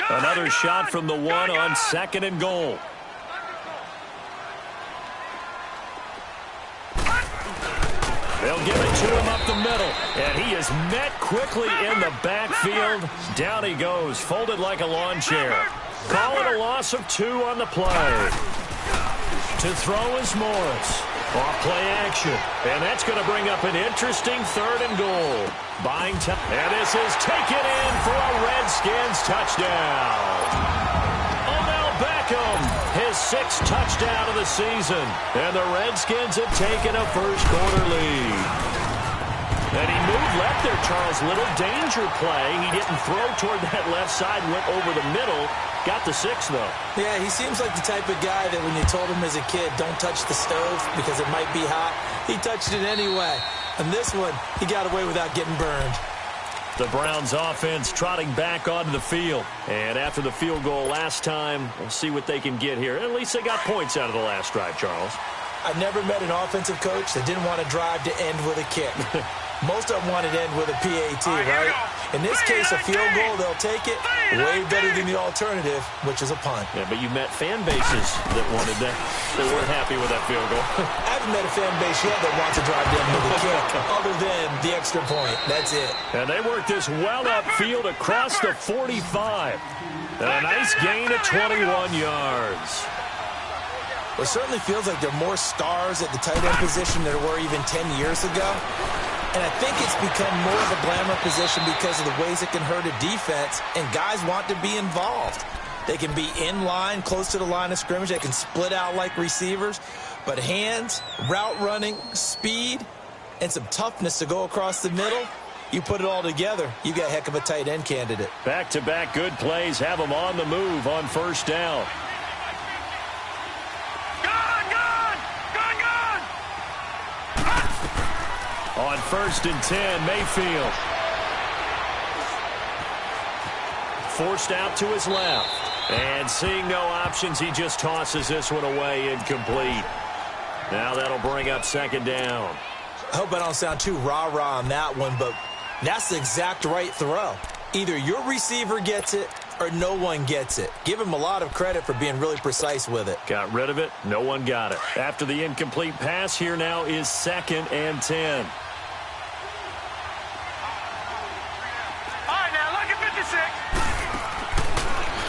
Another shot from the one on 2nd and goal. They'll give it to him up the middle, and he is met quickly in the backfield. Down he goes, folded like a lawn chair. Call it a loss of 2 on the play. To throw is Morris. Off play action, and that's going to bring up an interesting 3rd and goal. Buying time, and this is taken in for a Redskins touchdown. His 6th touchdown of the season. And the Redskins have taken a first-quarter lead. And he moved left there, Charles. Little danger play. He didn't throw toward that left side, went over the middle. Got the 6, though. Yeah, he seems like the type of guy that when you told him as a kid, don't touch the stove because it might be hot, he touched it anyway. And this one, he got away without getting burned. The Browns offense trotting back onto the field. And after the field goal last time, we'll see what they can get here. At least they got points out of the last drive, Charles. I've never met an offensive coach that didn't want to drive to end with a kick. Most of them wanted to end with a PAT, right? In this case, a field goal, they'll take it. Way better than the alternative, which is a punt. Yeah, but you met fan bases that wanted that. They weren't happy with that field goal. I haven't met a fan base yet that wants to drive to end with a kick, other than the extra point. That's it. And they worked this well upfield across the 45. And a nice gain of 21 yards. Well, it certainly feels like there are more stars at the tight end position than there were even 10 years ago. And I think it's become more of a glamour position because of the ways it can hurt a defense, and guys want to be involved. They can be in line, close to the line of scrimmage. They can split out like receivers. But hands, route running, speed, and some toughness to go across the middle, you put it all together, you got a heck of a tight end candidate. Back-to-back good plays have them on the move on 1st down. On 1st and 10, Mayfield. Forced out to his left. And seeing no options, he just tosses this one away incomplete. Now that'll bring up 2nd down. I hope I don't sound too rah-rah on that one, but that's the exact right throw. Either your receiver gets it or no one gets it. Give him a lot of credit for being really precise with it. Got rid of it. No one got it. After the incomplete pass, here now is 2nd and 10.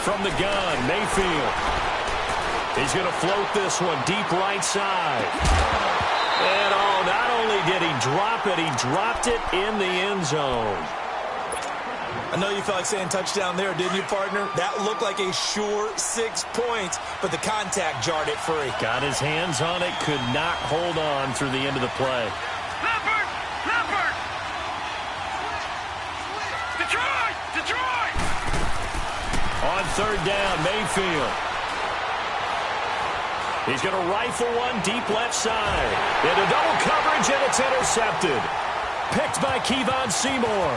From the gun, Mayfield. He's going to float this one deep right side. And not only did he drop it, he dropped it in the end zone. I know you felt like saying touchdown there, didn't you, partner? That looked like a sure 6 points, but the contact jarred it free. Got his hands on it, could not hold on through the end of the play. Leopard! Detroit! On 3rd down, Mayfield. He's going to rifle one deep left side. Into double coverage, and it's intercepted. Picked by Kevon Seymour.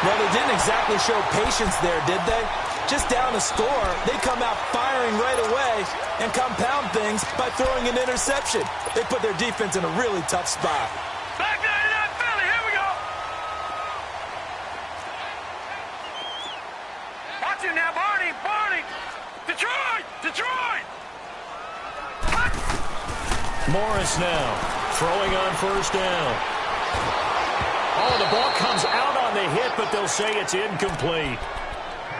Well, they didn't exactly show patience there, did they? Just down a score, they come out firing right away and compound things by throwing an interception. They put their defense in a really tough spot. Back down to that Philly. Here we go. Watch it now, Barney. Detroit. Morris now throwing on 1st down. Oh, the ball comes out on the hit, but they'll say it's incomplete.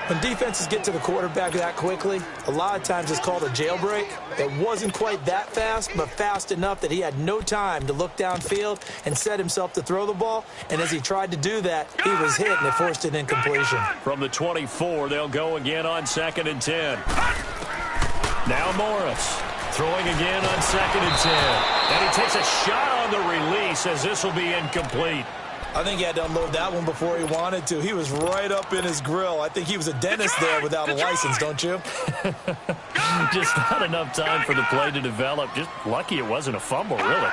When defenses get to the quarterback that quickly, a lot of times it's called a jailbreak. It wasn't quite that fast, but fast enough that he had no time to look downfield and set himself to throw the ball. And as he tried to do that, he was hit, and it forced an incompletion. From the 24, they'll go again on 2nd and 10. Now Morris throwing again on 2nd and 10. And he takes a shot on the release as this will be incomplete. I think he had to unload that one before he wanted to. He was right up in his grill. I think he was a dentist there without a license, don't you? Just not enough time for the play to develop. Just lucky it wasn't a fumble, really. All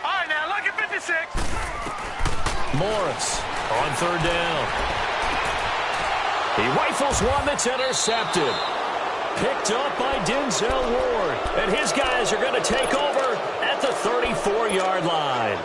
right, now, look at 56. Morris on 3rd down. He rifles one that's intercepted. Picked up by Denzel Ward. And his guys are going to take over at the 34-yard line.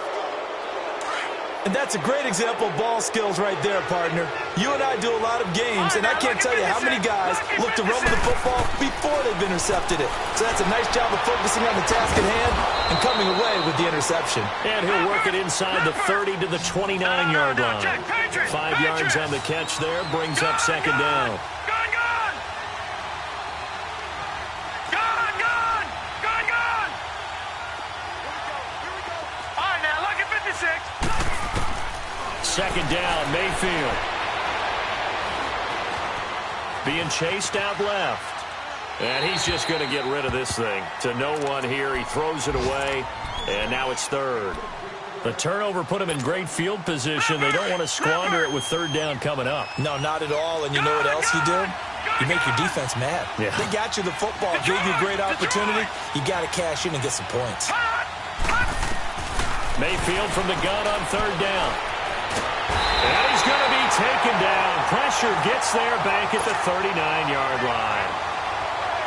And that's a great example of ball skills right there, partner. You and I do a lot of games, and I can't tell you how many guys look to run with the football before they've intercepted it. So that's a nice job of focusing on the task at hand and coming away with the interception. And he'll work it inside the 30 to the 29-yard line. 5 yards on the catch there, brings up second down. Second down, Mayfield. Being chased out left. And he's just going to get rid of this thing. To no one here. He throws it away. And now it's third. The turnover put him in great field position. They don't want to squander it with third down coming up. No, not at all. And you know what else you do? You make your defense mad. Yeah. They got you the football, gave you a great opportunity. You got to cash in and get some points. Mayfield from the gun on third down. And he's going to be taken down. Pressure gets there back at the 39-yard line.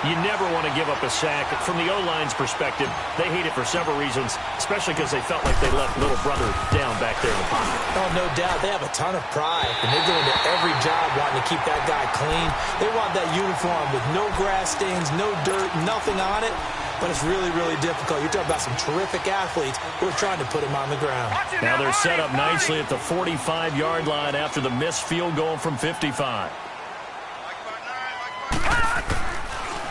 You never want to give up a sack. From the O-line's perspective, they hate it for several reasons, especially because they felt like they left little brother down back there in the pocket. Oh, no doubt. They have a ton of pride, and they go into every job wanting to keep that guy clean. They want that uniform with no grass stains, no dirt, nothing on it. But it's really, really difficult. You're talking about some terrific athletes who are trying to put him on the ground. Now they're set up nicely at the 45-yard line after the missed field goal from 55.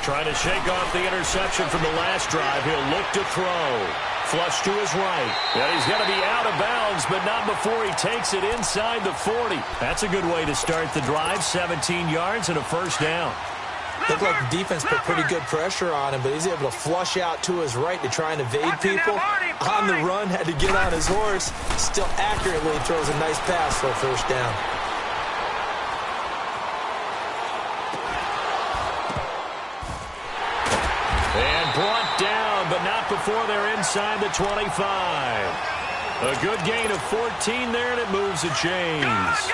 Trying to shake off the interception from the last drive. He'll look to throw. Flush to his right. And he's going to be out of bounds, but not before he takes it inside the 40. That's a good way to start the drive. 17 yards and a first down. Looked like the defense put pretty good pressure on him, but he's able to flush out to his right to try and evade people. On the run, had to get on his horse. Still accurately throws a nice pass for a first down. And brought down, but not before they're inside the 25. A good gain of 14 there, and it moves the chains.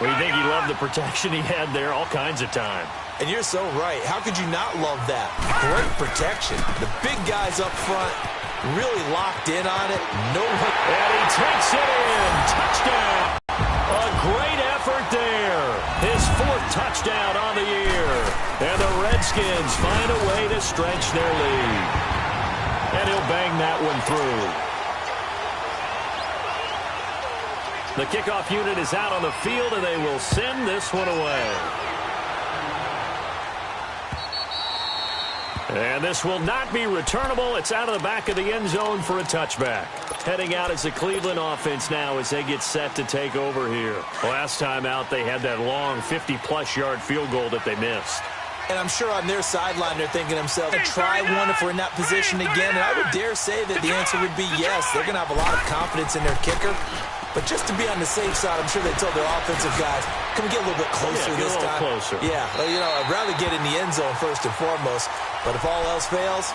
Well, you think he loved the protection he had there all kinds of time. And you're so right. How could you not love that? Great protection. The big guys up front really locked in on it. No one. And he takes it in. Touchdown. A great effort there. His 4th touchdown on the year. And the Redskins find a way to stretch their lead. And he'll bang that one through. The kickoff unit is out on the field, and they will send this one away. And this will not be returnable. It's out of the back of the end zone for a touchback. Heading out is the Cleveland offense now as they get set to take over here. Last time out, they had that long 50-plus yard field goal that they missed. And I'm sure on their sideline they're thinking to themselves, try one if we're in that position again. And I would dare say that the answer would be yes. They're going to have a lot of confidence in their kicker. But just to be on the safe side, I'm sure they told their offensive guys, can we get a little bit closer this time? Closer. Yeah, well, you know, I'd rather get in the end zone first and foremost. But if all else fails,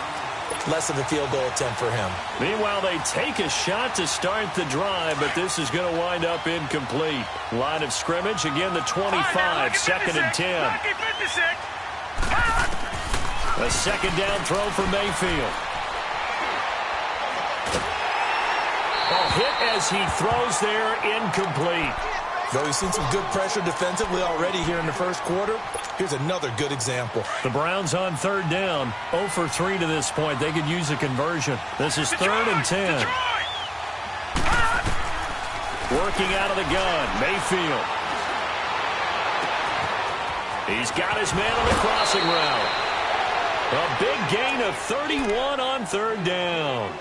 less of a field goal attempt for him. Meanwhile, they take a shot to start the drive, but this is going to wind up incomplete. Line of scrimmage, again the 25, second and 10. A second down throw for Mayfield. Hit as he throws there, incomplete. Though we've seen some good pressure defensively already here in the first quarter, here's another good example. The Browns on third down, 0 for 3 to this point. They could use a conversion. This is third and 10. Working out of the gun, Mayfield. He's got his man on the crossing route. A big gain of 31 on third down.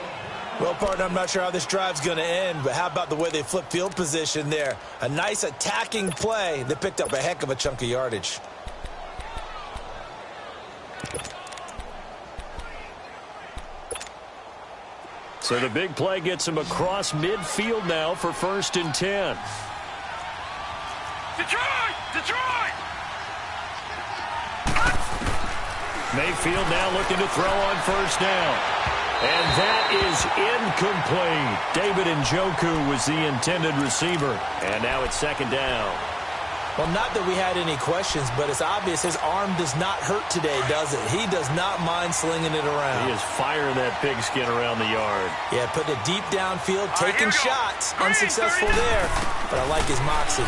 Well, partner, I'm not sure how this drive's going to end, but how about the way they flip field position there? A nice attacking play. They picked up a heck of a chunk of yardage. So the big play gets him across midfield now for first and 10. Detroit! Detroit! Mayfield now looking to throw on first down. And that is incomplete. David Njoku was the intended receiver. And now it's second down. Well, not that we had any questions, but it's obvious his arm does not hurt today, does it? He does not mind slinging it around. He is firing that pigskin around the yard. Yeah, putting it deep downfield, taking shots. Unsuccessful there, but I like his moxie.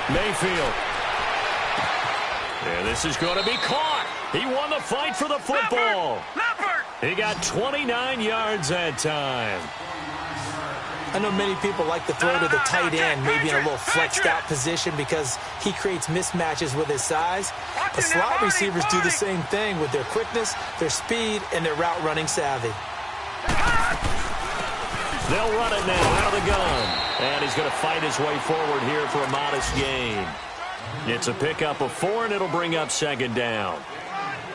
Mayfield. And this is going to be caught. He won the fight for the football. He got 29 yards that time. I know many people like to throw to the tight end, maybe in a little flexed out position because he creates mismatches with his size. The slot receivers do the same thing with their quickness, their speed, and their route running savvy. They'll run it now out of the gun. And he's going to fight his way forward here for a modest gain. It's a pickup of 4, and it'll bring up second down.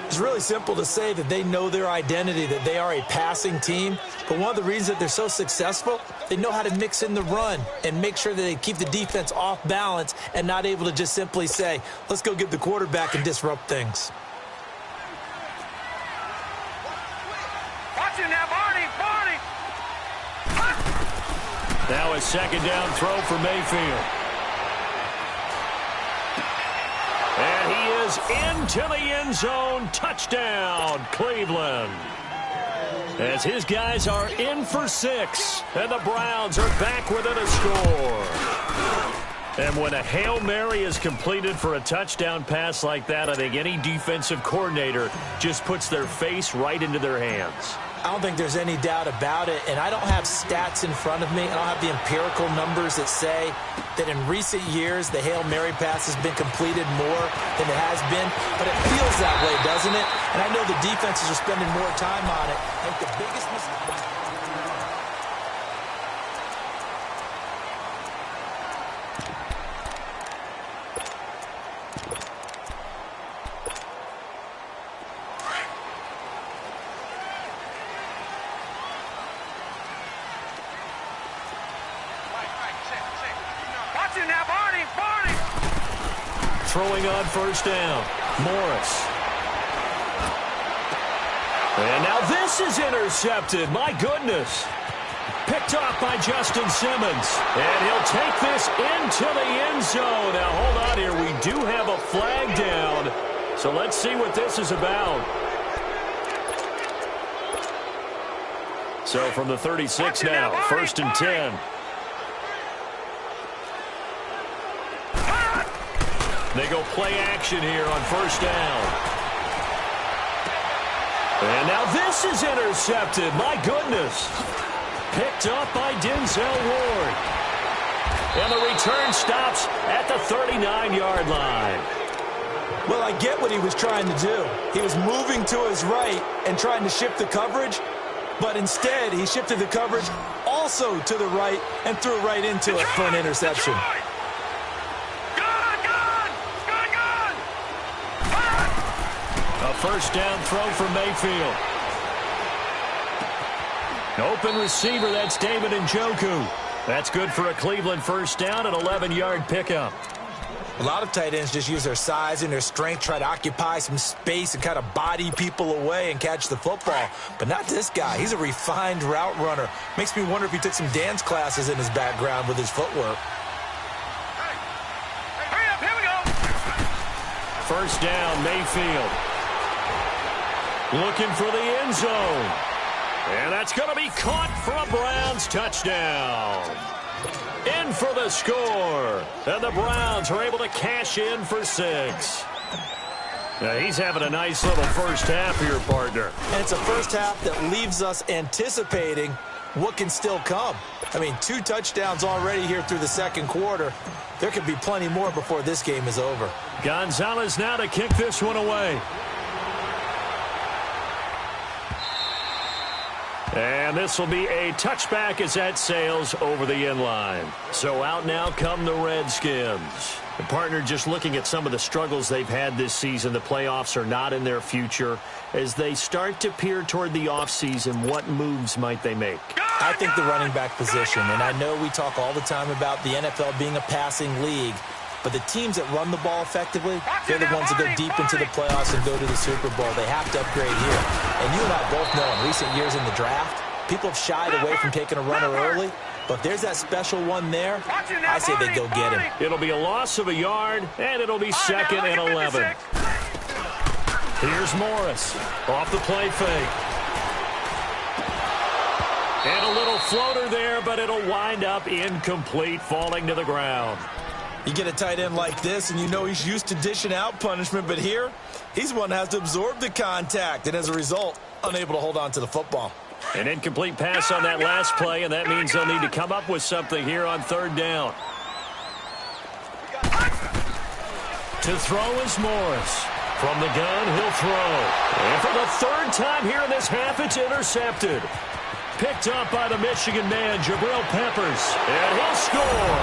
It's really simple to say that they know their identity, that they are a passing team. But one of the reasons that they're so successful, they know how to mix in the run and make sure that they keep the defense off balance and not able to just simply say, let's go get the quarterback and disrupt things. Watch it now, Barney. Now a second down throw for Mayfield. And he is into the end zone. Touchdown, Cleveland. As his guys are in for 6, and the Browns are back within a score. And when a Hail Mary is completed for a touchdown pass like that, I think any defensive coordinator just puts their face right into their hands. I don't think there's any doubt about it, and I don't have stats in front of me. I don't have the empirical numbers that say that in recent years the Hail Mary pass has been completed more than it has been, but it feels that way, doesn't it? And I know the defenses are spending more time on it. I think the biggest mistake... Throwing on first down, Morris. And now this is intercepted. My goodness. Picked off by Justin Simmons. And he'll take this into the end zone. Now, hold on here. We do have a flag down. So let's see what this is about. So from the 36 now, 1st and 10. They go play action here on first down. And now this is intercepted. My goodness. Picked up by Denzel Ward. And the return stops at the 39-yard line. Well, I get what he was trying to do. He was moving to his right and trying to shift the coverage, but instead he shifted the coverage also to the right and threw right into it for an interception. First down throw for Mayfield. Open receiver, that's David Njoku. That's good for a Cleveland first down, an 11-yard pickup. A lot of tight ends just use their size and their strength, try to occupy some space and kind of body people away and catch the football. But not this guy. He's a refined route runner. Makes me wonder if he took some dance classes in his background with his footwork. Hurry up, here we go. First down, Mayfield. Looking for the end zone. And that's going to be caught for a Browns touchdown. In for the score. And the Browns are able to cash in for 6. Now, he's having a nice little first half here, partner. And it's a first half that leaves us anticipating what can still come. I mean, 2 touchdowns already here through the second quarter. There could be plenty more before this game is over. Gonzalez now to kick this one away. And this will be a touchback as that sails over the end line. So out now come the Redskins. The partner, just looking at some of the struggles they've had this season, the playoffs are not in their future. As they start to peer toward the offseason, what moves might they make? I think the running back position, and I know we talk all the time about the NFL being a passing league, but the teams that run the ball effectively, they're the ones that go deep into the playoffs and go to the Super Bowl. They have to upgrade here. And you and I both know in recent years in the draft, People have shied away from taking a runner early, but there's that special one there. I say they go get him. It'll be a loss of a yard, and it'll be second and 11. Here's Morris off the play fake. And a little floater there, but it'll wind up incomplete, falling to the ground. You get a tight end like this, and you know he's used to dishing out punishment, but here, he's one that has to absorb the contact, and as a result, unable to hold on to the football. An incomplete pass on that last play, and that means they'll need to come up with something here on third down. To throw is Morris. From the gun, he'll throw. And for the third time here in this half, it's intercepted. Picked up by the Michigan man, Jabril Peppers. And he'll score.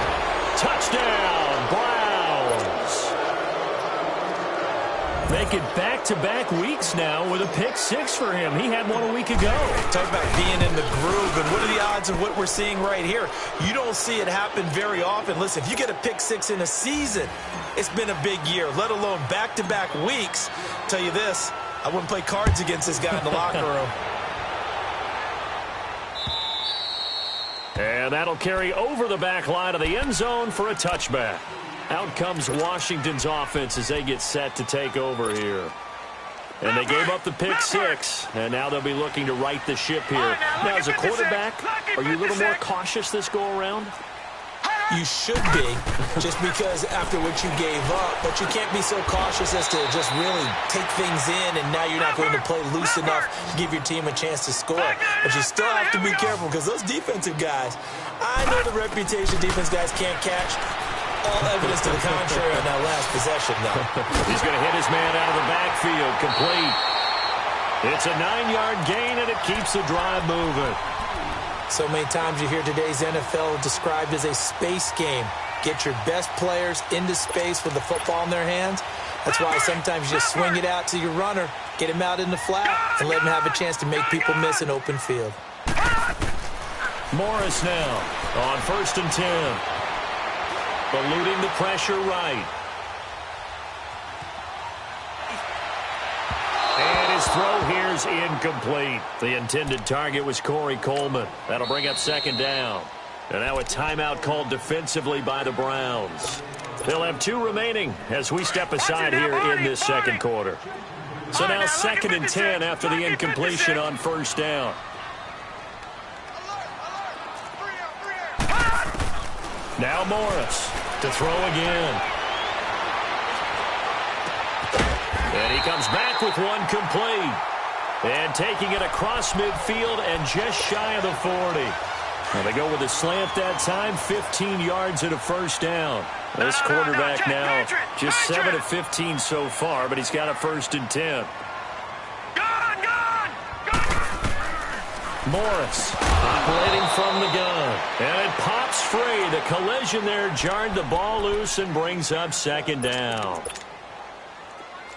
Touchdown, Browns. Make it back-to-back weeks now with a pick six for him. He had one a week ago. Talk about being in the groove, and what are the odds of what we're seeing right here? You don't see it happen very often. Listen, if you get a pick six in a season, it's been a big year, let alone back-to-back weeks. Tell you this, I wouldn't play cards against this guy in the locker room. And that'll carry over the back line of the end zone for a touchback. Out comes Washington's offense as they get set to take over here. And they gave up the pick six, and now they'll be looking to right the ship here. Now, as a quarterback, are you a little more cautious this go-around? You should be, just because after what you gave up, but you can't be so cautious as to just really take things in, and now you're not going to play loose enough to give your team a chance to score. But you still have to be careful, because those defensive guys, I know the reputation defense guys can't catch. All evidence to the contrary on that last possession, though. He's going to hit his man out of the backfield, complete. It's a 9-yard gain, and it keeps the drive moving. So many times you hear today's NFL described as a space game. Get your best players into space with the football in their hands. That's why sometimes you just swing it out to your runner, get him out in the flat, and let him have a chance to make people miss an open field. Morris now on 1st and 10. Eluding the pressure right. And his throw here's incomplete. The intended target was Corey Coleman. That'll bring up second down. And now a timeout called defensively by the Browns. They'll have 2 remaining as we step aside here in this second quarter. So now 2nd and 10 after the incompletion on 1st down. Now Morris to throw again. And he comes back with one complete. And taking it across midfield and just shy of the 40. And they go with a slant that time, 15 yards and a 1st down. This quarterback now just 7 of 15 so far, but he's got a 1st and 10. Morris operating from the gun. And it pops free. The collision there jarred the ball loose and brings up 2nd down.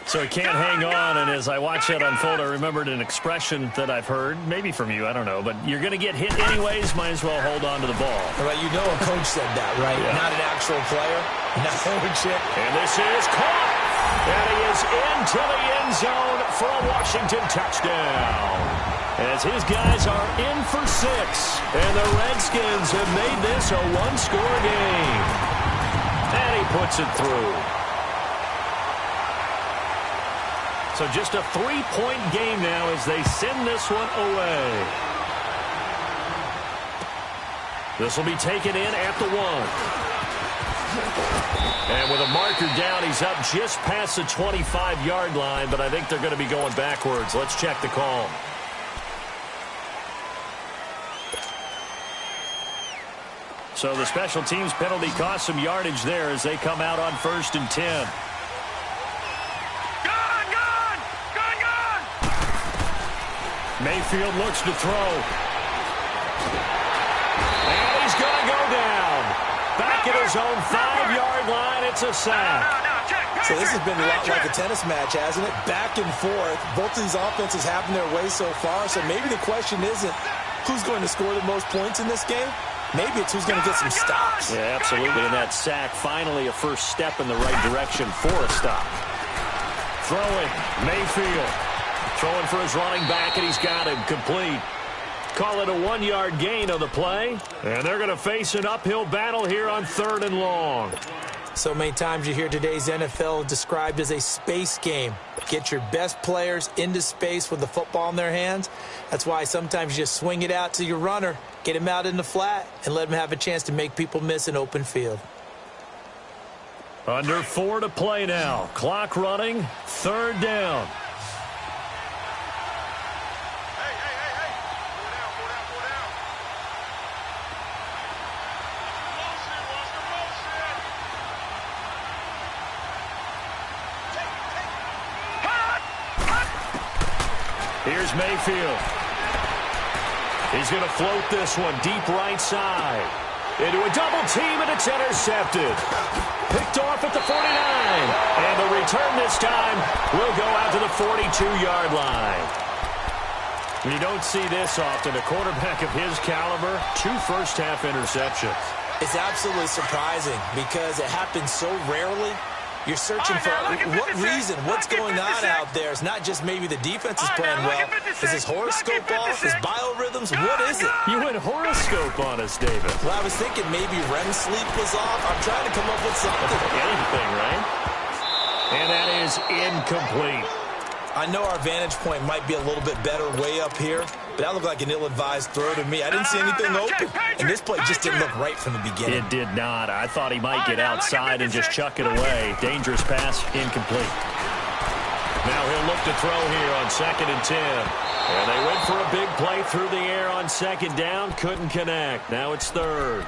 So he can't hang on, and as I watch that unfold, I remembered an expression that I've heard, maybe from you, I don't know, but you're going to get hit anyways, might as well hold on to the ball. Right, you know a coach said that, right? Yeah. Not an actual player. Not coach it. And this is caught. And he is into the end zone for a Washington touchdown. As his guys are in for 6, and the Redskins have made this a 1-score game. And he puts it through. So just a 3-point game now as they send this one away. This will be taken in at the 1. And with a marker down, he's up just past the 25-yard line, but I think they're going to be going backwards. Let's check the call. So the special teams penalty cost some yardage there as they come out on 1st and 10. Mayfield looks to throw. And he's going to go down. Back at his own 5-yard line, it's a sack. So this has been a lot like a tennis match, hasn't it? Back and forth. Both of these offenses having their way so far. So maybe the question isn't who's going to score the most points in this game. Maybe it's who's going to get some stops. Yeah, absolutely. And that sack, finally a first step in the right direction for a stop. Throwing, Mayfield. Throwing for his running back, and he's got him complete. Call it a 1-yard gain on the play. And they're going to face an uphill battle here on 3rd and long. So many times you hear today's NFL described as a space game. Get your best players into space with the football in their hands. That's why sometimes you just swing it out to your runner, get him out in the flat, and let him have a chance to make people miss an open field. Under 4 to play now. Clock running. 3rd down. Here's Mayfield. He's going to float this one deep right side. Into a double team, and it's intercepted. Picked off at the 49. And the return this time will go out to the 42-yard line. You don't see this often. A quarterback of his caliber, 2 first-half interceptions. It's absolutely surprising because it happens so rarely. You're searching for what reason, what's going on out there. It's not just maybe the defense is playing well. Is his horoscope off? His biorhythms? What is it? You went horoscope on us, David. Well, I was thinking maybe REM sleep was off. I'm trying to come up with something. Anything, right? And that is incomplete. I know our vantage point might be a little bit better way up here, but that looked like an ill-advised throw to me. I didn't see anything open, and this play just didn't look right from the beginning. It did not. I thought he might get outside and just chuck it away. Dangerous pass, incomplete. Now he'll look to throw here on 2nd and 10. And they went for a big play through the air on 2nd down. Couldn't connect. Now it's 3rd.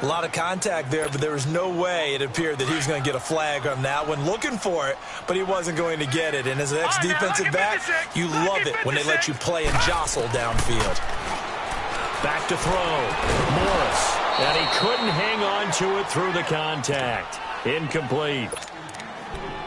A lot of contact there, but there was no way it appeared that he was going to get a flag on that one. Looking for it, but he wasn't going to get it. And as an ex-defensive back, you love it when they let you play and jostle downfield. Back to throw. Morris. And he couldn't hang on to it through the contact. Incomplete.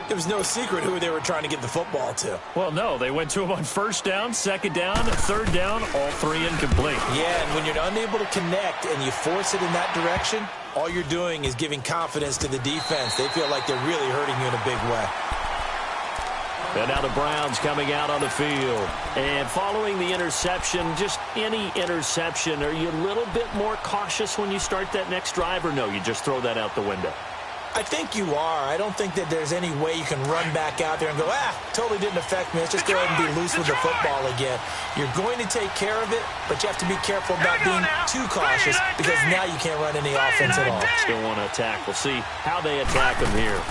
It was no secret who they were trying to get the football to. Well, no. They went to him on 1st down, 2nd down, 3rd down, all 3 incomplete. Yeah, and when you're unable to connect and you force it in that direction, all you're doing is giving confidence to the defense. They feel like they're really hurting you in a big way. And now the Browns coming out on the field. And following the interception, just any interception, are you a little bit more cautious when you start that next drive, or no, you just throw that out the window? I think you are. I don't think that there's any way you can run back out there and go, totally didn't affect me. Let's just go ahead and be loose with the football again. You're going to take care of it, but you have to be careful about being too cautious because now you can't run any offense at all. Still want to attack. We'll see how they attack them here.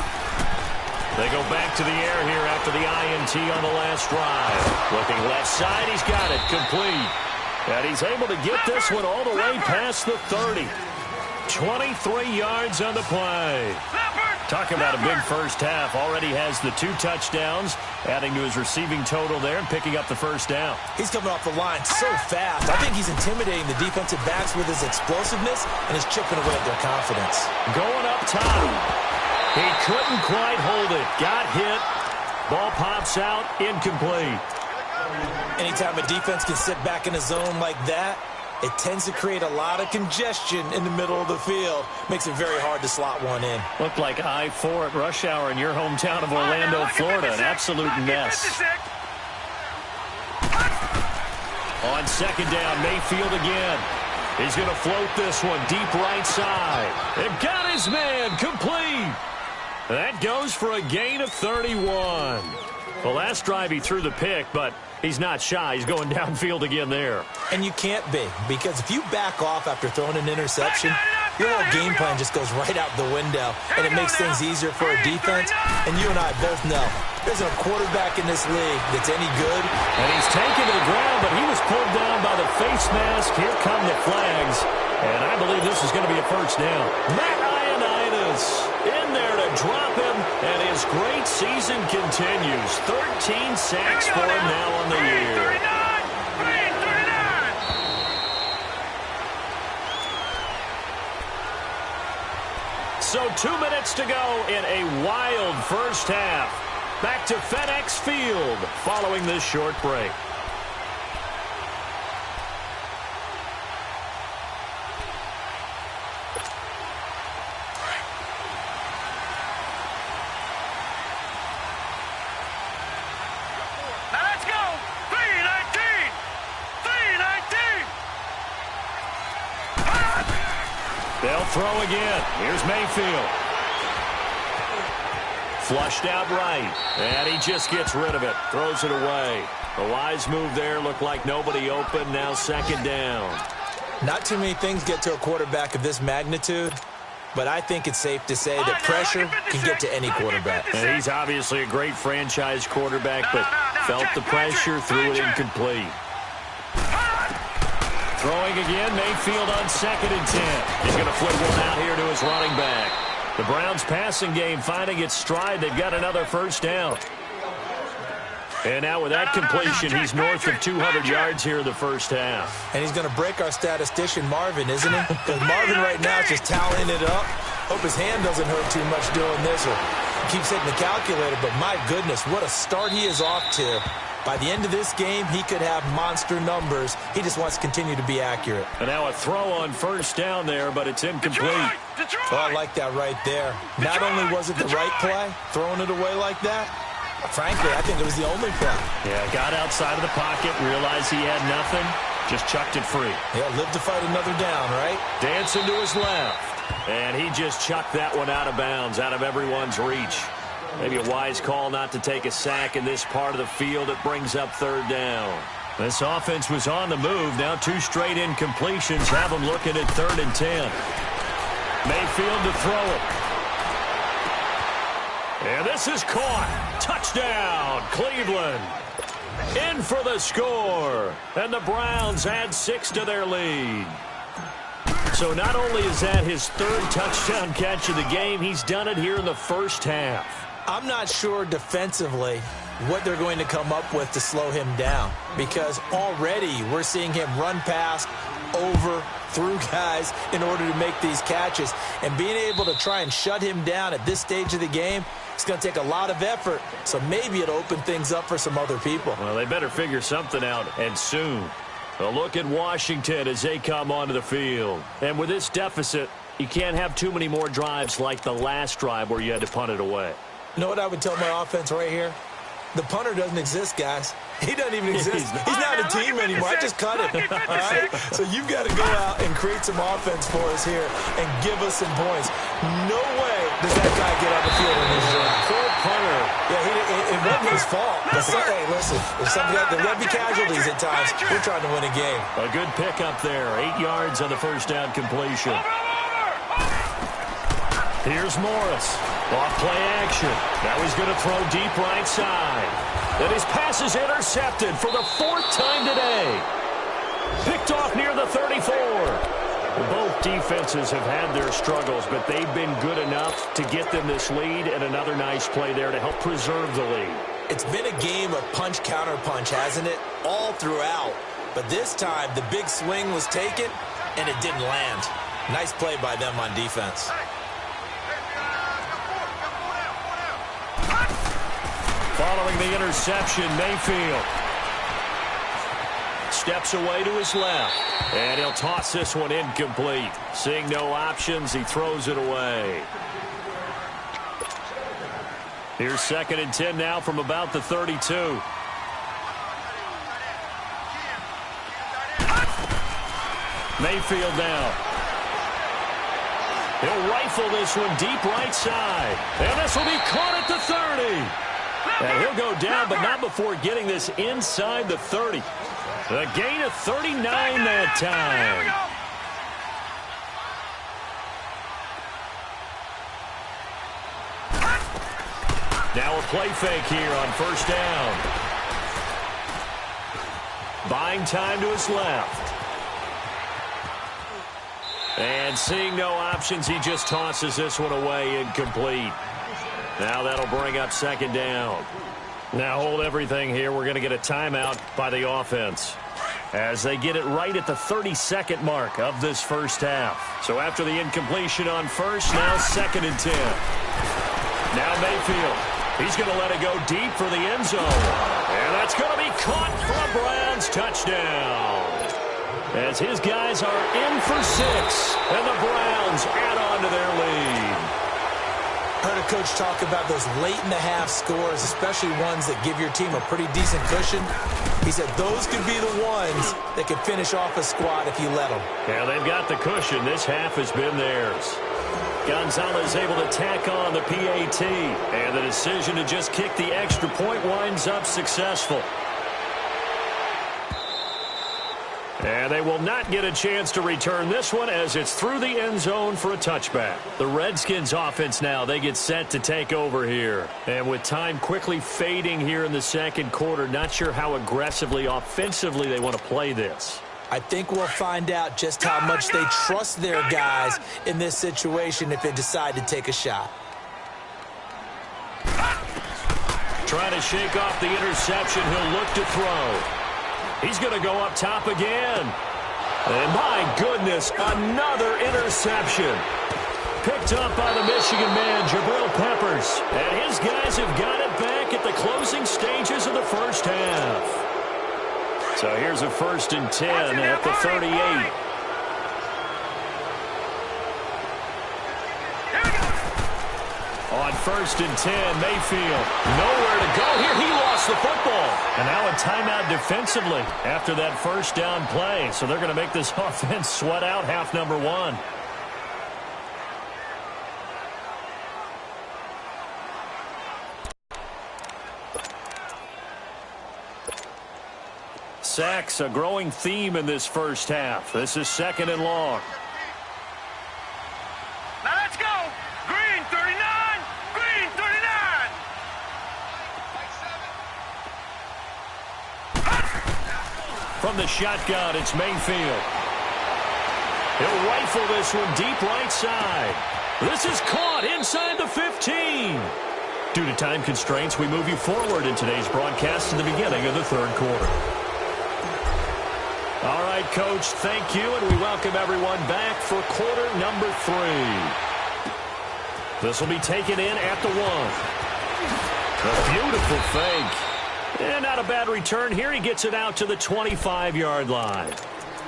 They go back to the air here after the INT on the last drive. Looking left side, he's got it complete. And he's able to get this one all the way past the 30. 23 yards on the play. Talk about a big first half. Already has the 2 touchdowns, adding to his receiving total there and picking up the first down. He's coming off the line so fast. I think he's intimidating the defensive backs with his explosiveness and he's chipping away at their confidence. Going up top. He couldn't quite hold it. Got hit. Ball pops out. Incomplete. Anytime a defense can sit back in a zone like that, it tends to create a lot of congestion in the middle of the field. Makes it very hard to slot one in. Looked like I-4 at rush hour in your hometown of Orlando, Florida. An absolute mess. On 2nd down, Mayfield again. He's going to float this one deep right side. And got his man complete. That goes for a gain of 31. The last drive he threw the pick, but he's not shy. He's going downfield again there. And you can't be, because if you back off after throwing an interception, your whole game plan just goes right out the window, and it makes things easier for a defense. And you and I both know there's a quarterback in this league that's any good. And he's taken to the ground, but he was pulled down by the face mask. Here come the flags. And I believe this is going to be a first down. Matt Ioannidis in there to drop him, and his great season continues. 13 sacks for him now on the year. So 2 minutes to go in a wild first half. Back to FedEx Field following this short break. Now let's go. 319. 319. They'll throw again. Here's Mayfield. Flushed out right, and he just gets rid of it. Throws it away. A wise move there. Looked like nobody open. Now second down. Not too many things get to a quarterback of this magnitude, but I think it's safe to say that pressure can get to any quarterback. And he's obviously a great franchise quarterback, but felt the pressure, threw it incomplete. Throwing again, Mayfield on 2nd and 10. He's going to flip one out here to his running back. The Browns' passing game finding its stride. They've got another first down. And now with that completion, he's north of 200 yards here in the first half. And he's going to break our statistician Marvin, isn't he? Because Marvin right now is just tallying it up. Hope his hand doesn't hurt too much doing this or keeps hitting the calculator. But my goodness, what a start he is off to. By the end of this game, he could have monster numbers. He just wants to continue to be accurate. And now a throw on first down there, but it's incomplete. Oh, I like that right there. Not only was it the right play, throwing it away like that, frankly, I think it was the only play. Yeah, got outside of the pocket, realized he had nothing, just chucked it free. Yeah, live to fight another down, right? Dancing to his left. And he just chucked that one out of bounds, out of everyone's reach. Maybe a wise call not to take a sack in this part of the field. It brings up third down. This offense was on the move. Now 2 straight incompletions have them looking at 3rd and 10. Mayfield to throw it. And this is caught. Touchdown, Cleveland. In for the score. And the Browns add 6 to their lead. So not only is that his 3rd touchdown catch of the game, he's done it here in the first half. I'm not sure defensively what they're going to come up with to slow him down, because already we're seeing him run past, over, through guys in order to make these catches. And being able to try and shut him down at this stage of the game, it's going to take a lot of effort. So maybe it'll open things up for some other people. Well, they better figure something out, and soon. A look at Washington as they come onto the field. And with this deficit, you can't have too many more drives like the last drive where you had to punt it away. You know what I would tell my offense right here? The punter doesn't exist, guys. He doesn't even exist. He's not a team anymore. I just cut him. All right? So you've got to go out and create some offense for us here and give us some points. No way does that guy get on the field in this game. Poor punter. Yeah, it wasn't his fault. But hey, listen, if there got to be casualties at times. We're trying to win a game. A good pickup there. 8 yards on the first down completion. Here's Morris. Off play action. Now he's going to throw deep right side. And his pass is intercepted for the 4th time today. Picked off near the 34. Both defenses have had their struggles, but they've been good enough to get them this lead, and another nice play there to help preserve the lead. It's been a game of punch-counter-punch, hasn't it? All throughout. But this time, the big swing was taken, and it didn't land. Nice play by them on defense. Following the interception, Mayfield steps away to his left, and he'll toss this one incomplete. Seeing no options, he throws it away. Here's 2nd and 10 now from about the 32. Mayfield now. He'll rifle this one deep right side, and this will be caught at the 30. And he'll go down, but not before getting this inside the 30. A gain of 39 that time. Now a play fake here on first down. Buying time to his left. And seeing no options, he just tosses this one away incomplete. Now that'll bring up 2nd down. Now hold everything here. We're going to get a timeout by the offense as they get it right at the 32nd mark of this first half. So after the incompletion on first, now 2nd and 10. Now Mayfield. He's going to let it go deep for the end zone. And that's going to be caught for a Browns touchdown. As his guys are in for 6. And the Browns add on to their lead. Heard a coach talk about those late-in-the-half scores, especially ones that give your team a pretty decent cushion. He said those could be the ones that could finish off a squad if you let them. Yeah, they've got the cushion. This half has been theirs. Gonzalez able to tack on the PAT, and the decision to just kick the extra point winds up successful. And they will not get a chance to return this one as it's through the end zone for a touchback. The Redskins offense now, they get set to take over here. And with time quickly fading here in the second quarter, not sure how aggressively, offensively they want to play this. I think we'll find out just how much they trust their guys in this situation if they decide to take a shot. Trying to shake off the interception. He'll look to throw. He's going to go up top again. And my goodness, another interception. Picked up by the Michigan man, Jabril Peppers. And his guys have got it back at the closing stages of the first half. So here's a 1st and 10 at the 38. On 1st and 10, Mayfield. Nowhere to go here. He lost the football. And now a timeout defensively after that first down play. So they're going to make this offense sweat out half number one. Sacks, a growing theme in this first half. This is 2nd and long. Now let's go. Green 39. Green 39. From the shotgun, it's Mayfield. He'll rifle this one deep right side. This is caught inside the 15. Due to time constraints, we move you forward in today's broadcast to the beginning of the third quarter. All right, Coach, thank you, and we welcome everyone back for quarter number 3. This will be taken in at the 1. A beautiful fake. And not a bad return here. He gets it out to the 25-yard line.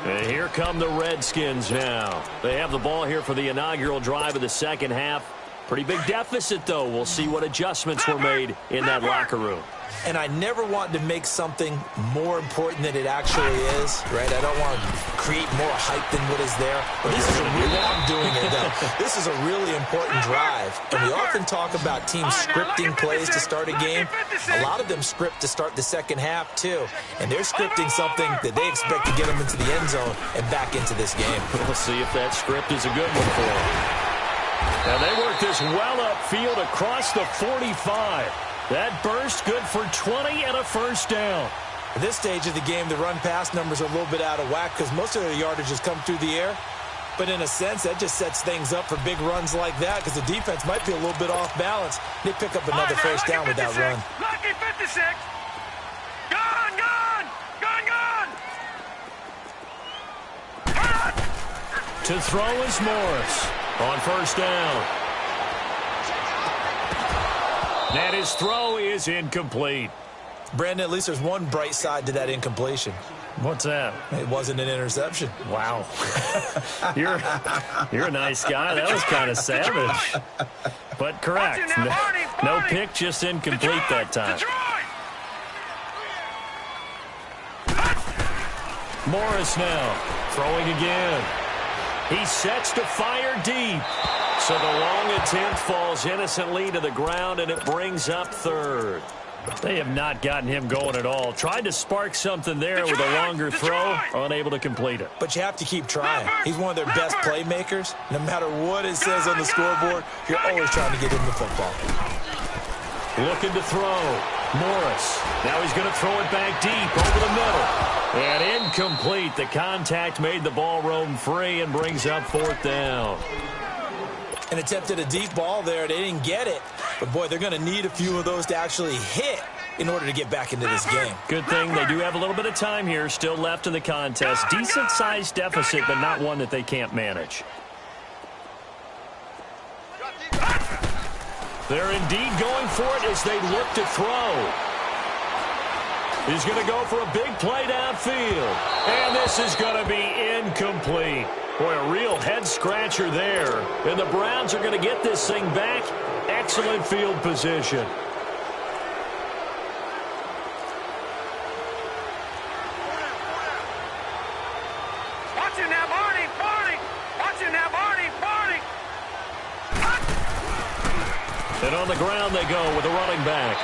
And here come the Redskins now. They have the ball here for the inaugural drive of the second half. Pretty big deficit, though. We'll see what adjustments were made in that locker room. And I never want to make something more important than it actually is, right? I don't want to create more hype than what is there. But this is a really, I'm doing it, though. This is a really important drive. And we often talk about teams scripting plays to start a game. A lot of them script to start the second half, too. And they're scripting something that they expect to get them into the end zone and back into this game. We'll see if that script is a good one for them. Now they work this well upfield across the 45. That burst good for 20 and a first down. At this stage of the game, the run-pass numbers are a little bit out of whack because most of their yardage has come through the air. But in a sense, that just sets things up for big runs like that because the defense might be a little bit off balance. They pick up another first down with that run. Lucky 56. Gone, gone, gone, gone. To throw is Morris on first down. And his throw is incomplete. Brandon, at least there's one bright side to that incompletion. What's that? It wasn't an interception. Wow. You're a nice guy. That was kind of savage. But correct. No pick, just incomplete that time. Morris now throwing again. He sets to fire deep. So the long attempt falls innocently to the ground, and it brings up third. They have not gotten him going at all. Tried to spark something there with a longer throw, unable to complete it. But you have to keep trying. He's one of their best playmakers. No matter what it says on the scoreboard, you're always trying to get him the football. Looking to throw. Morris. Now he's going to throw it back deep over the middle. And incomplete. The contact made the ball roam free and brings up fourth down. And attempted a deep ball there. They didn't get it. But, boy, they're going to need a few of those to actually hit in order to get back into this game. Good thing they do have a little bit of time here still left in the contest. Decent-sized deficit, but not one that they can't manage. They're indeed going for it as they look to throw. He's going to go for a big play downfield. And this is going to be incomplete. Boy, a real head-scratcher there. And the Browns are going to get this thing back. Excellent field position. Watching that, Barney, Barney. Watching that, Barney, Barney. And on the ground they go with a running back.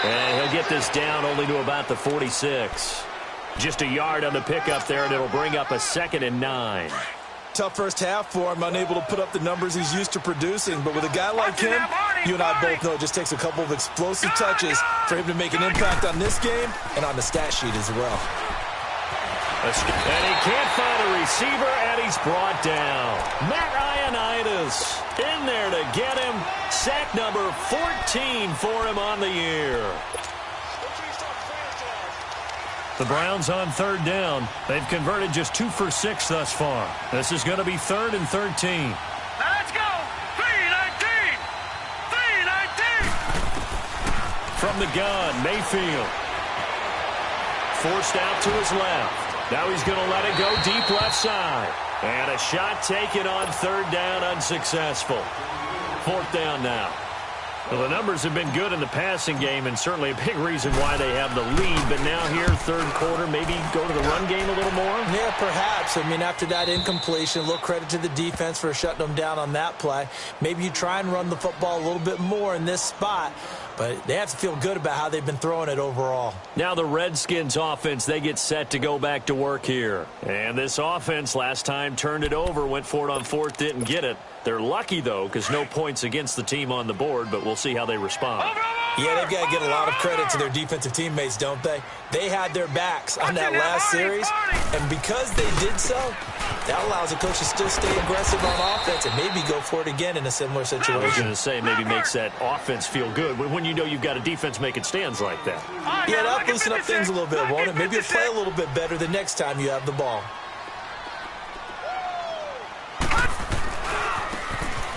And he'll get this down only to about the 46. Just a yard on the pickup there, and it'll bring up a 2nd and 9. Tough first half for him, unable to put up the numbers he's used to producing. But with a guy like him, you and I both know it just takes a couple of explosive touches for him to make an impact on this game and on the stat sheet as well. And he can't find a receiver, and he's brought down. Matt Ioannidis in there to get him. Sack number 14 for him on the year. The Browns on 3rd down. They've converted just 2 for 6 thus far. This is going to be 3rd and 13. Now let's go. 3-19. 3-19. From the gun, Mayfield. Forced out to his left. Now he's going to let it go deep left side. And a shot taken on 3rd down, unsuccessful. 4th down now. Well, the numbers have been good in the passing game, and certainly a big reason why they have the lead. But now here, 3rd quarter, maybe go to the run game a little more? Yeah, perhaps. I mean, after that incompletion, a little credit to the defense for shutting them down on that play. Maybe you try and run the football a little bit more in this spot. But they have to feel good about how they've been throwing it overall. Now the Redskins offense, they get set to go back to work here. And this offense last time turned it over, went for it on 4th, didn't get it. They're lucky, though, because no points against the team on the board, but we'll see how they respond. Yeah, they've got to get a lot of credit to their defensive teammates, don't they? They had their backs on that last series, and because they did so, that allows the coach to still stay aggressive on offense and maybe go for it again in a similar situation. I was going to say, maybe makes that offense feel good when you know you've got a defense making stands like that. Yeah, that'll loosen up things a little bit, won't it? Maybe you'll play a little bit better the next time you have the ball.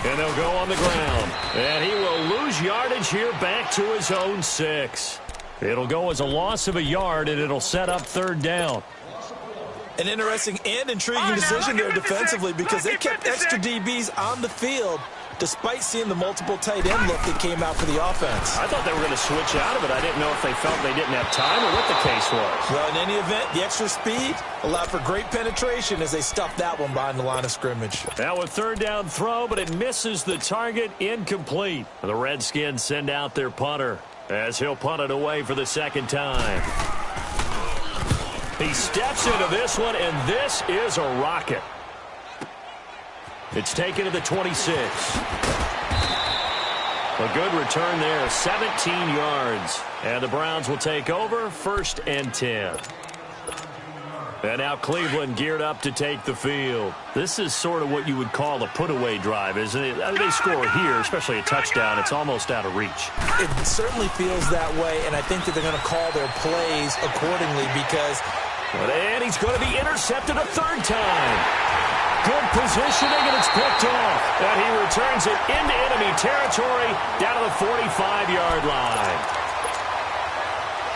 And they'll go on the ground. And he will lose yardage here back to his own 6. It'll go as a loss of a yard, and it'll set up 3rd down. An interesting and intriguing decision there defensively because they kept extra DBs on the field despite seeing the multiple tight end look that came out for the offense. I thought they were going to switch out of it. I didn't know if they felt they didn't have time or what the case was. Well, in any event, the extra speed allowed for great penetration as they stuffed that one behind the line of scrimmage. Now a 3rd down throw, but it misses the target, incomplete. The Redskins send out their punter as he'll punt it away for the 2nd time. He steps into this one, and this is a rocket. It's taken to the 26. A good return there, 17 yards. And the Browns will take over, 1st and 10. And now Cleveland geared up to take the field. This is sort of what you would call a put-away drive, isn't it? They score here, especially a touchdown. It's almost out of reach. It certainly feels that way, and I think that they're going to call their plays accordingly because... And he's going to be intercepted a 3rd time. Good positioning, and it's picked off. And he returns it into enemy territory down to the 45-yard line.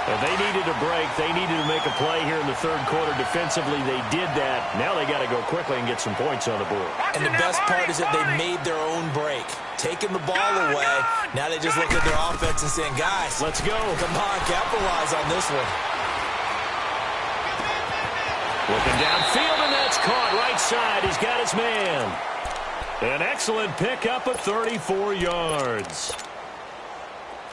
And they needed a break. They needed to make a play here in the 3rd quarter. Defensively, they did that. Now they got to go quickly and get some points on the board. And the best part is that they made their own break. Taking the ball away. Now they just look at their offense and saying, guys, let's go. Come on, capitalize on this one. Looking downfield, and that's caught right side. He's got his man. An excellent pickup of 34 yards.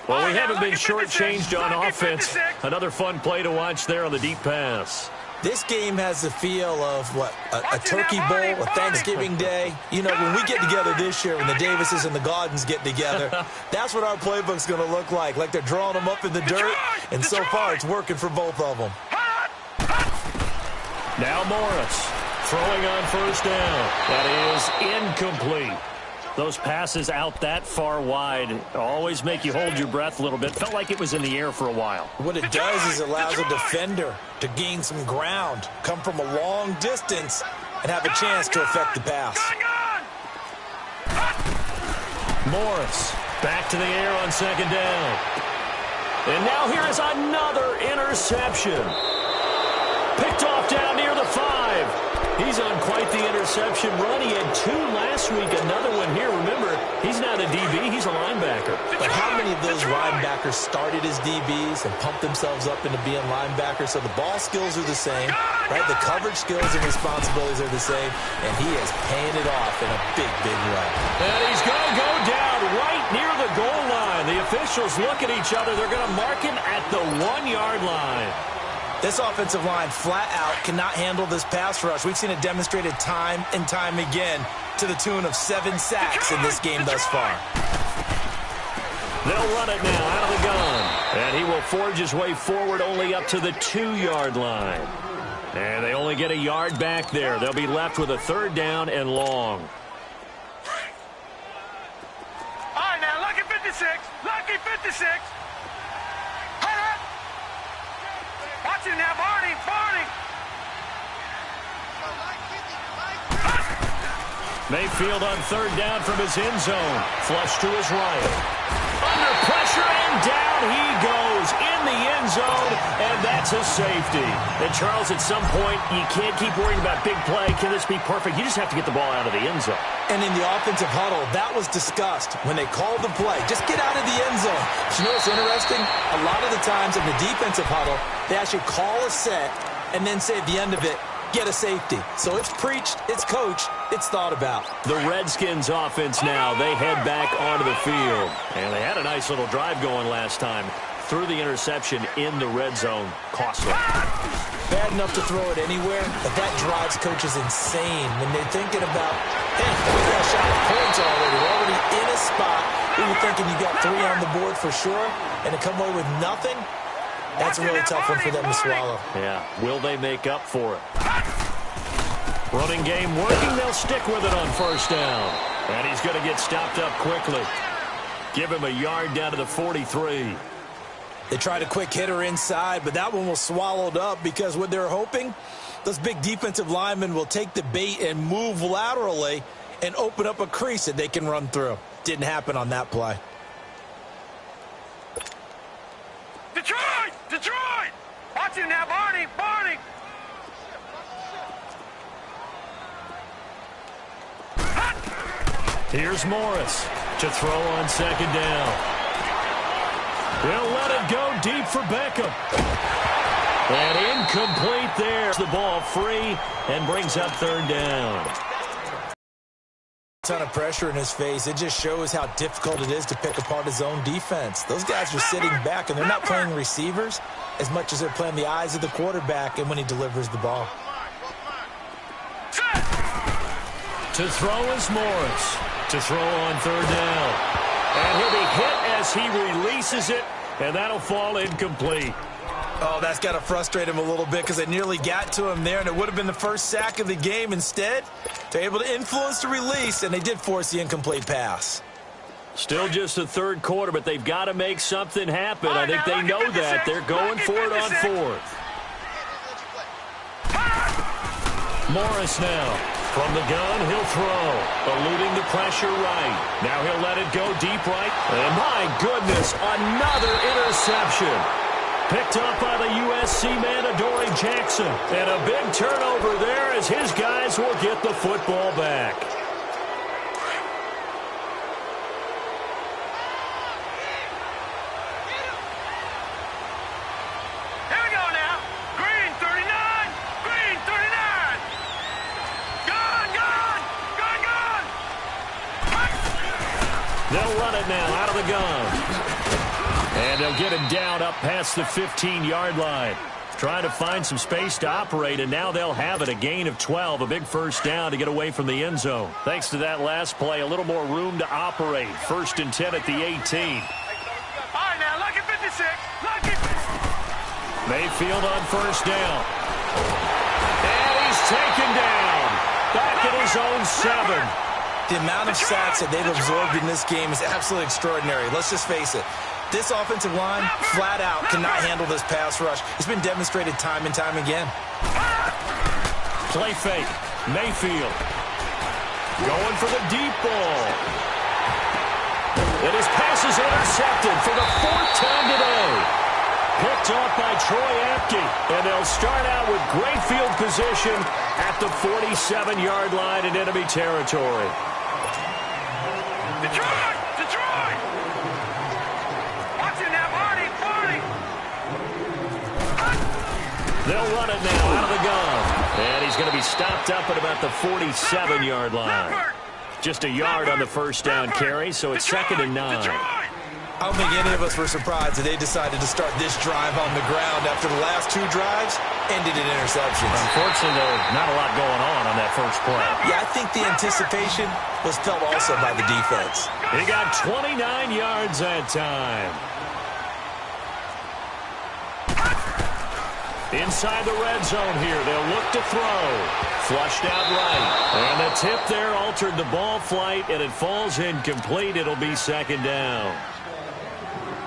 Well, we haven't been shortchanged on offense. Another fun play to watch there on the deep pass. This game has the feel of, what, a turkey bowl, a Thanksgiving day. You know, when we get together this year, when the Davises and the Gardens get together, that's what our playbook's going to look like they're drawing them up in the dirt, and so far it's working for both of them. Now Morris throwing on 1st down. That is incomplete. Those passes out that far wide always make you hold your breath a little bit. Felt like it was in the air for a while. What it does is it allows a defender to gain some ground, come from a long distance, and have a chance to affect the pass. Morris back to the air on 2nd down. And now here is another interception. Picked off down near the 5. He's on quite the interception run. He had 2 last week, another one here. Remember, he's not a DB, he's a linebacker. But how many of those linebackers started as DBs and pumped themselves up into being linebackers? So the ball skills are the same, right? The coverage skills and responsibilities are the same, and he is paying it off in a big, big way. And he's going to go down right near the goal line. The officials look at each other. They're going to mark him at the 1-yard line. This offensive line flat out cannot handle this pass rush. We've seen it demonstrated time and time again to the tune of 7 sacks in this game thus far. They'll run it now out of the gun. And he will forge his way forward only up to the 2-yard line. And they only get a yard back there. They'll be left with a 3rd down and long. All right, now, lucky 56. Lucky 56. Watch him now, Barney. Barney. Mayfield on 3rd down from his end zone. Flush to his right. Under pressure, and down he goes in the end zone, and that's a safety. And, Charles, at some point, you can't keep worrying about big play. Can this be perfect? You just have to get the ball out of the end zone. And in the offensive huddle, that was discussed when they called the play. Just get out of the end zone. But you know what's interesting? A lot of the times in the defensive huddle, they actually call a set and then say at the end of it, get a safety. So it's preached, it's coached, it's thought about. The Redskins offense now, they head back onto the field. And they had a nice little drive going last time. Threw the interception in the red zone. Costly. Bad enough to throw it anywhere, but that drives coaches insane when they're thinking about, hey, we got a shot at points already. We're already in a spot where you're thinking you got 3 on the board for sure, and to come away with nothing, that's a really tough one for them to swallow. Yeah, will they make up for it? Running game working, they'll stick with it on 1st down. And he's going to get stopped up quickly. Give him a yard down to the 43. They tried a quick hitter inside, but that one was swallowed up because what they're hoping, those big defensive linemen will take the bait and move laterally and open up a crease that they can run through. Didn't happen on that play. Detroit! Detroit! Watch him now, Barney! Barney! Here's Morris to throw on 2nd down. They'll let it go deep for Beckham. And incomplete there. The ball free and brings up 3rd down. Ton of pressure in his face. It just shows how difficult it is to pick apart his own defense. Those guys are sitting back, and they're not playing receivers as much as they're playing the eyes of the quarterback and when he delivers the ball. To throw is Morris. To throw on 3rd down. And he'll be hit as he releases it, and that'll fall incomplete. Oh, that's got to frustrate him a little bit because they nearly got to him there, and it would have been the first sack of the game. Instead, they're able to influence the release, and they did force the incomplete pass. Still just the 3rd quarter, but they've got to make something happen. I think they know that. They're going for it on 4th. Morris now. From the gun, he'll throw. Eluding the pressure right. Now he'll let it go deep right. And my goodness, another interception. Picked up by the USC man, Adoree Jackson. And a big turnover there as his guys will get the football back. Here we go now. Green 39. Green 39. Gone, gone. Gone, gone. They'll run it now out of the gun. And they'll get him down up past the 15-yard line. Trying to find some space to operate, and now they'll have it. A gain of 12, a big 1st down to get away from the end zone. Thanks to that last play, a little more room to operate. 1st and 10 at the 18. All right, now, lucky 56. Lucky. Mayfield on 1st down. And he's taken down. Back at his own 7. The amount of sacks that they've absorbed in this game is absolutely extraordinary. Let's just face it. This offensive line, flat out, cannot handle this pass rush. It's been demonstrated time and time again. Play fake. Mayfield. Going for the deep ball. And his pass is intercepted for the 4th time today. Picked picked off by Troy Apke. And they'll start out with great field position at the 47-yard line in enemy territory. Detroit! Detroit! Watch it now, Marty! Marty! They'll run it now out of the gun. And he's going to be stopped up at about the 47-yard line. Just a yard on the first down carry, so it's 2nd and 9. I don't think any of us were surprised that they decided to start this drive on the ground after the last 2 drives ended in interceptions. Unfortunately, there's not a lot going on that first play. Yeah, I think the anticipation was felt also by the defense. He got 29 yards that time. Inside the red zone here, they'll look to throw. Flushed out right. And the tip there altered the ball flight, and it falls incomplete. It'll be 2nd down.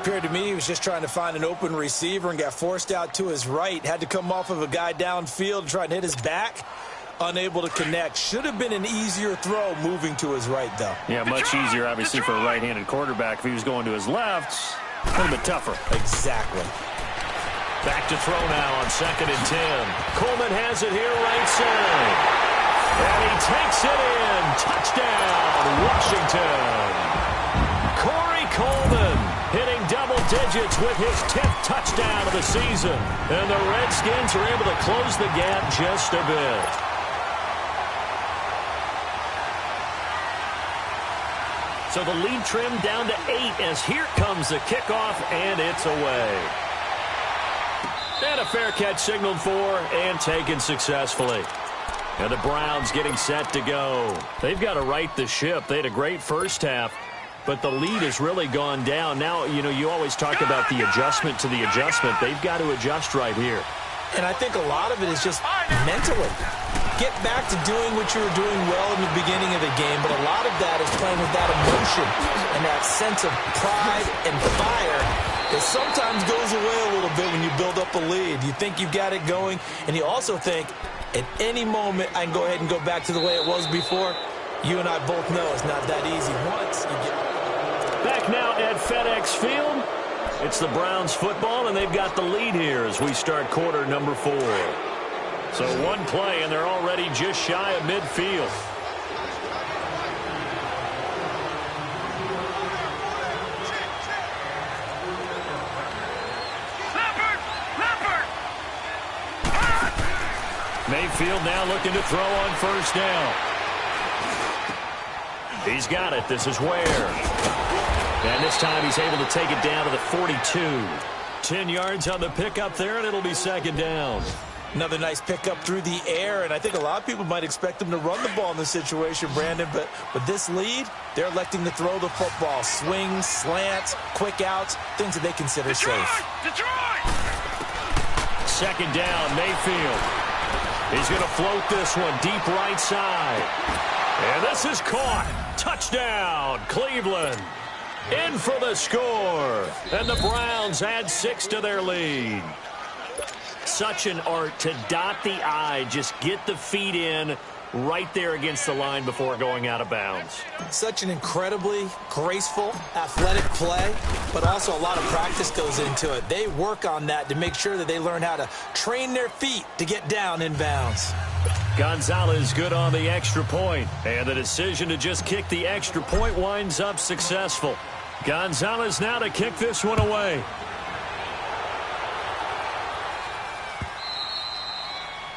Appeared to me he was just trying to find an open receiver and got forced out to his right. Had to come off of a guy downfield and try and hit his back. Unable to connect. Should have been an easier throw moving to his right, though. Yeah, much easier, obviously, for a right-handed quarterback. If he was going to his left, a little bit tougher. Exactly. Back to throw now on 2nd and 10. Coleman has it here right side. And he takes it in. Touchdown, Washington. Corey Coleman hitting double digits with his 10th touchdown of the season. And the Redskins are able to close the gap just a bit. So the lead trimmed down to 8 as here comes the kickoff, and it's away. And a fair catch signaled for and taken successfully. And the Browns getting set to go. They've got to right the ship. They had a great first half, but the lead has really gone down. Now, you always talk about the adjustment to the adjustment. They've got to adjust right here. And I think a lot of it is just mentally. Get back to doing what you were doing well in the beginning of the game, but a lot of that is playing with that emotion and that sense of pride and fire that sometimes goes away a little bit when you build up a lead. You think you've got it going, and you also think at any moment I can go ahead and go back to the way it was before. You and I both know it's not that easy once you get... Back now at FedEx Field. It's the Browns football, and they've got the lead here as we start quarter number 4. So one play, and they're already just shy of midfield. Mayfield now looking to throw on first down. He's got it. This is Ware. And this time he's able to take it down to the 42. 10 yards on the pickup there, and it'll be 2nd down. Another nice pickup through the air, and I think a lot of people might expect them to run the ball in this situation, Brandon, but with this lead, they're electing to throw the football. Swings, slants, quick outs, things that they consider safe. Detroit! 2nd down, Mayfield. He's going to float this one deep right side. And this is caught. Touchdown, Cleveland. In for the score. And the Browns add 6 to their lead. Such an art to dot the I, just get the feet in right there against the line before going out of bounds. Such an incredibly graceful, athletic play, but also a lot of practice goes into it. They work on that to make sure that they learn how to train their feet to get down in bounds. Gonzalez good on the extra point, and the decision to just kick the extra point winds up successful. Gonzalez now to kick this one away.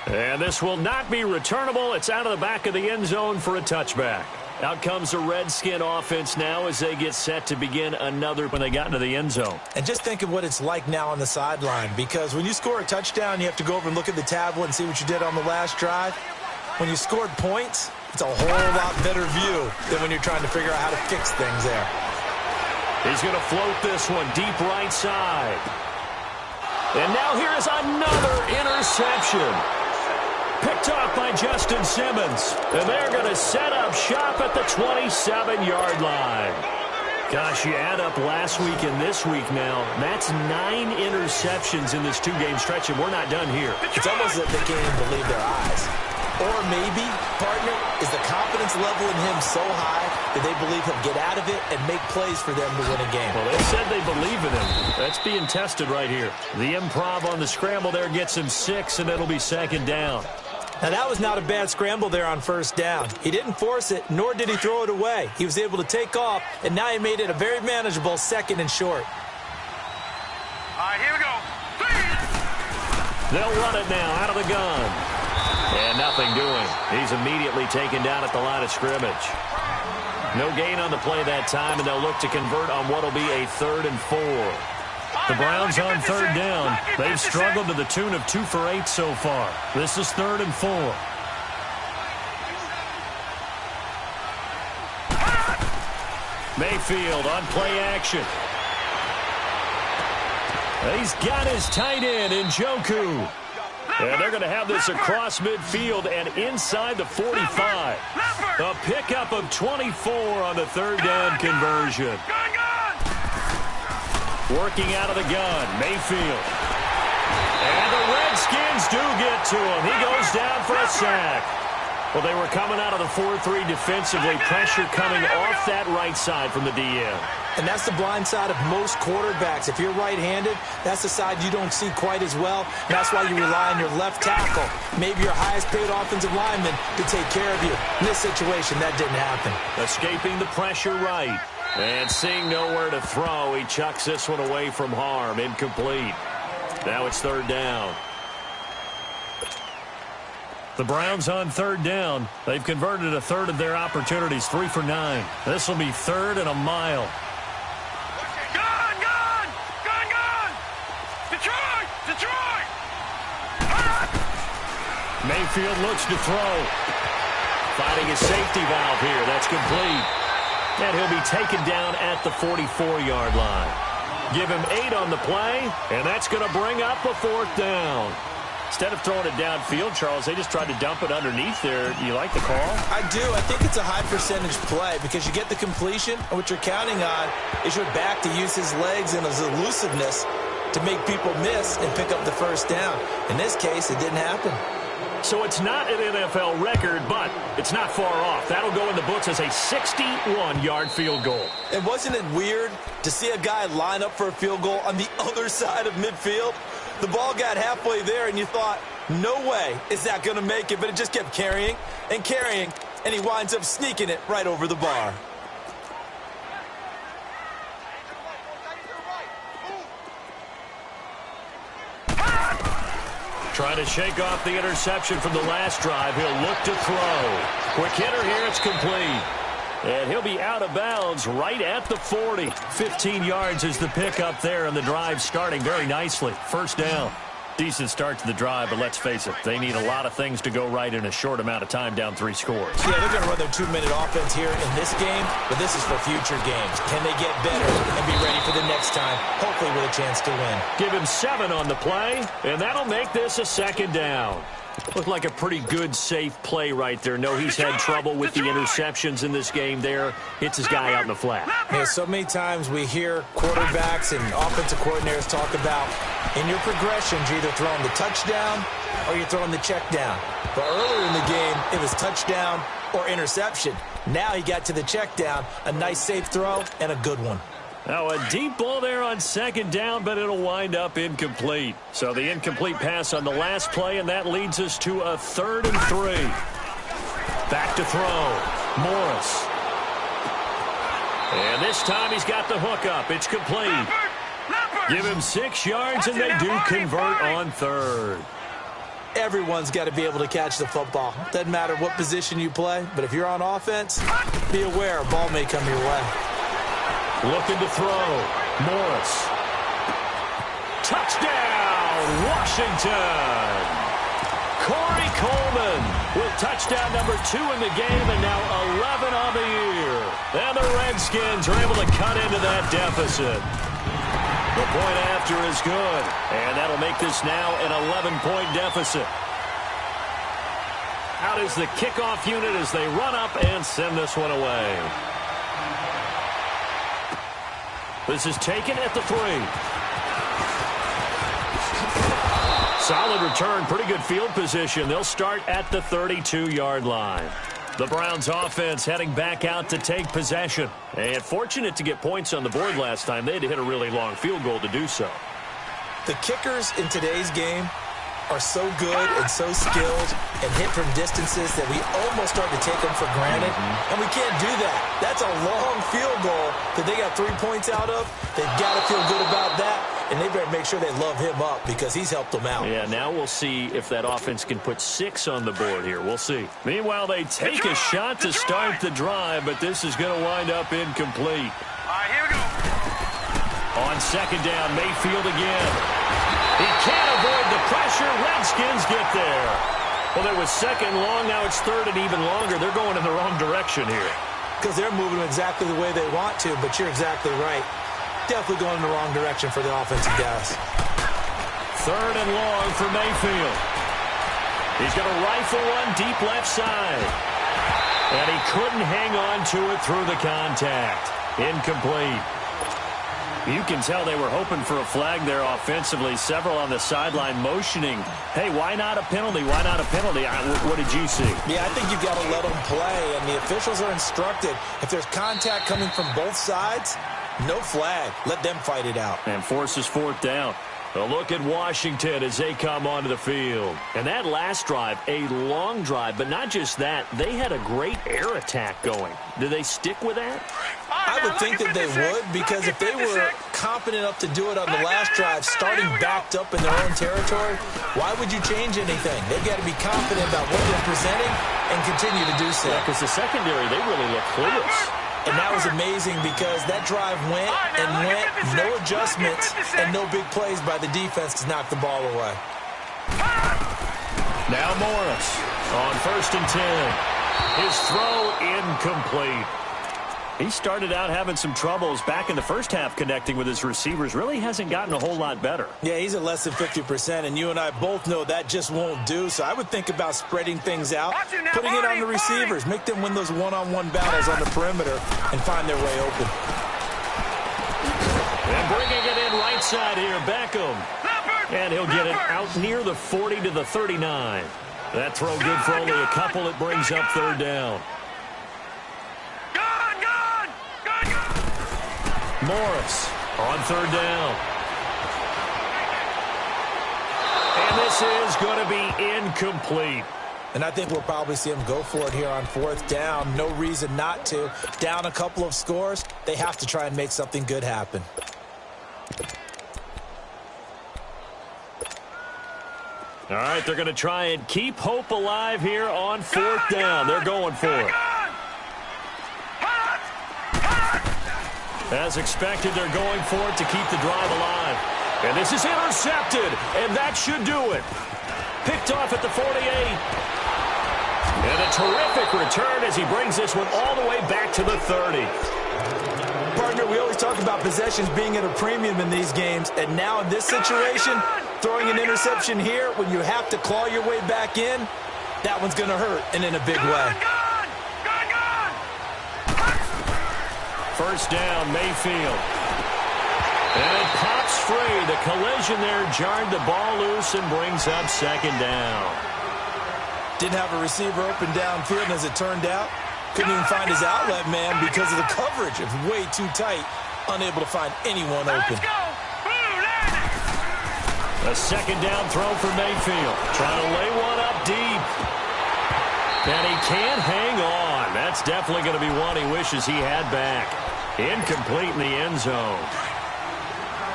And this will not be returnable. It's out of the back of the end zone for a touchback. Out comes the Redskin offense now as they get set to begin another when they got into the end zone. And just think of what it's like now on the sideline, because when you score a touchdown, you have to go over and look at the tablet and see what you did on the last drive. When you scored points, it's a whole lot better view than when you're trying to figure out how to fix things there. He's going to float this one deep right side. And now here is another interception. Picked off by Justin Simmons. And they're going to set up shop at the 27-yard line. Gosh, you add up last week and this week now. That's 9 interceptions in this 2-game stretch, and we're not done here. It's almost like they can't even believe their eyes. Or maybe, partner, is the confidence level in him so high that they believe he'll get out of it and make plays for them to win a game. Well, they said they believe in him. That's being tested right here. The improv on the scramble there gets him 6, and it'll be second down. Now, that was not a bad scramble there on first down. He didn't force it, nor did he throw it away. He was able to take off, and now he made it a very manageable 2nd and short. All right, here we go. 3. They'll run it now out of the gun. And nothing doing. He's immediately taken down at the line of scrimmage. No gain on the play that time, and they'll look to convert on what will be a 3rd and 4. The Browns on 3rd down. They've struggled to the tune of 2 for 8 so far. This is 3rd and 4. Mayfield on play action. He's got his tight end in Njoku. And they're going to have this across midfield and inside the 45. A pickup of 24 on the 3rd down conversion. Working out of the gun, Mayfield. And the Redskins do get to him. He goes down for a sack. Well, they were coming out of the 4-3 defensively. Pressure coming off that right side from the DM. And that's the blind side of most quarterbacks. If you're right-handed, that's the side you don't see quite as well. And that's why you rely on your left tackle, maybe your highest-paid offensive lineman, to take care of you. In this situation, that didn't happen. Escaping the pressure right. And seeing nowhere to throw, he chucks this one away from harm. Incomplete. Now it's 3rd down. The Browns on 3rd down. They've converted a 1/3 of their opportunities, 3 for 9. This will be 3rd and a mile. Gun! Detroit! Mayfield looks to throw. Finding a safety valve here. That's complete. And he'll be taken down at the 44-yard line. Give him 8 on the play, and that's going to bring up a 4th down. Instead of throwing it downfield, Charles, they just tried to dump it underneath there. You like the call? I do. I think it's a high-percentage play because you get the completion, and what you're counting on is your back to use his legs and his elusiveness to make people miss and pick up the 1st down. In this case, it didn't happen. So it's not an NFL record, but it's not far off. That'll go in the books as a 61-yard field goal. And wasn't it weird to see a guy line up for a field goal on the other side of midfield? The ball got halfway there, and you thought, no way is that going to make it, but it just kept carrying, and he winds up sneaking it right over the bar. Trying to shake off the interception from the last drive. He'll look to throw. Quick hitter here. It's complete. And he'll be out of bounds right at the 40. 15 yards is the pickup there, and the drive starting very nicely. 1st down. Decent start to the drive, but let's face it, they need a lot of things to go right in a short amount of time, down 3 scores. Yeah, they're going to run their 2-minute offense here in this game, but this is for future games. Can they get better and be ready for the next time, hopefully with a chance to win? Give him 7 on the play, and that'll make this a 2nd down. Looked like a pretty good, safe play right there. No, he's had trouble with the interceptions in this game there. Hits his guy out in the flat. Yeah, so many times we hear quarterbacks and offensive coordinators talk about in your progressions, you're either throwing the touchdown or you're throwing the check down. But earlier in the game, it was touchdown or interception. Now he got to the check down, a nice safe throw, and a good one. Now a deep ball there on 2nd down, but it'll wind up incomplete. So the incomplete pass on the last play, and that leads us to a 3rd and 3. Back to throw. Morris. And this time he's got the hook up. It's complete. Give him 6 yards, and they do convert on 3rd. Everyone's got to be able to catch the football. Doesn't matter what position you play, but if you're on offense, be aware a ball may come your way. Looking to throw. Morris. Touchdown, Washington. Corey Coleman with touchdown number 2 in the game, and now 11 on the year. And the Redskins are able to cut into that deficit. The point after is good, and that'll make this now an 11-point deficit. Out is the kickoff unit as they run up and send this one away. This is taken at the 3. Solid return, pretty good field position. They'll start at the 32-yard line. The Browns offense heading back out to take possession. And fortunate to get points on the board last time. They had to hit a really long field goal to do so. The kickers in today's game are so good and so skilled and hit from distances that we almost start to take them for granted. And we can't do that. That's a long field goal that they got 3 points out of. They've got to feel good about that. And they better make sure they love him up because he's helped them out. Yeah, now we'll see if that offense can put 6 on the board here. We'll see. Meanwhile, they take a shot to start the drive, but this is going to wind up incomplete. All right, here we go. On second down, Mayfield again. He can't avoid the pressure. Redskins get there. Well, there was second long. Now it's third and even longer. They're going in the wrong direction here. Because they're moving exactly the way they want to, but you're exactly right. Definitely going in the wrong direction for the offensive guys. Third and long for Mayfield. He's going to rifle one deep left side. And he couldn't hang on to it through the contact. Incomplete. You can tell they were hoping for a flag there offensively. Several on the sideline motioning, hey, why not a penalty? Why not a penalty? What did you see? Yeah, I think you've got to let them play, and the officials are instructed. If there's contact coming from both sides, no flag. Let them fight it out. And forces fourth down. A look at Washington as they come onto the field. And that last drive, a long drive, but not just that. They had a great air attack going. Do they stick with that? I would think that they would, because if they were confident enough to do it on the last drive, starting backed up in their own territory, why would you change anything? They've got to be confident about what they're presenting and continue to do so. Yeah, because the secondary, they really look clueless. And that was amazing because that drive went and went, no adjustments and no big plays by the defense to knock the ball away. Now Morris on 1st and 10. His throw incomplete. He started out having some troubles back in the first half connecting with his receivers. Really hasn't gotten a whole lot better. Yeah, he's at less than 50%, and you and I both know that just won't do. So I would think about spreading things out, putting it on the receivers, make them win those one-on-one battles on the perimeter and find their way open. And bringing it in right side here, Beckham. And he'll get it out near the 40 to the 39. That throw good for only a couple. It brings up third down. Morris on third down. And this is going to be incomplete. And I think we'll probably see him go for it here on 4th down. No reason not to. Down a couple of scores, they have to try and make something good happen. All right, they're going to try and keep hope alive here on 4th down. They're going for it. As expected, they're going for it to keep the drive alive. And this is intercepted, and that should do it. Picked off at the 48. And a terrific return as he brings this one all the way back to the 30. Partner, we always talk about possessions being at a premium in these games, and now in this situation, throwing an interception here when you have to claw your way back in, that one's going to hurt, and in a big way. First down, Mayfield. And it pops free. The collision there jarred the ball loose and brings up second down. Didn't have a receiver open downfield, and as it turned out, couldn't even find his outlet man because of the coverage. It was way too tight, unable to find anyone open. A second down throw for Mayfield. Trying to lay one up deep. And he can't hang on. That's definitely going to be one he wishes he had back. Incomplete in the end zone.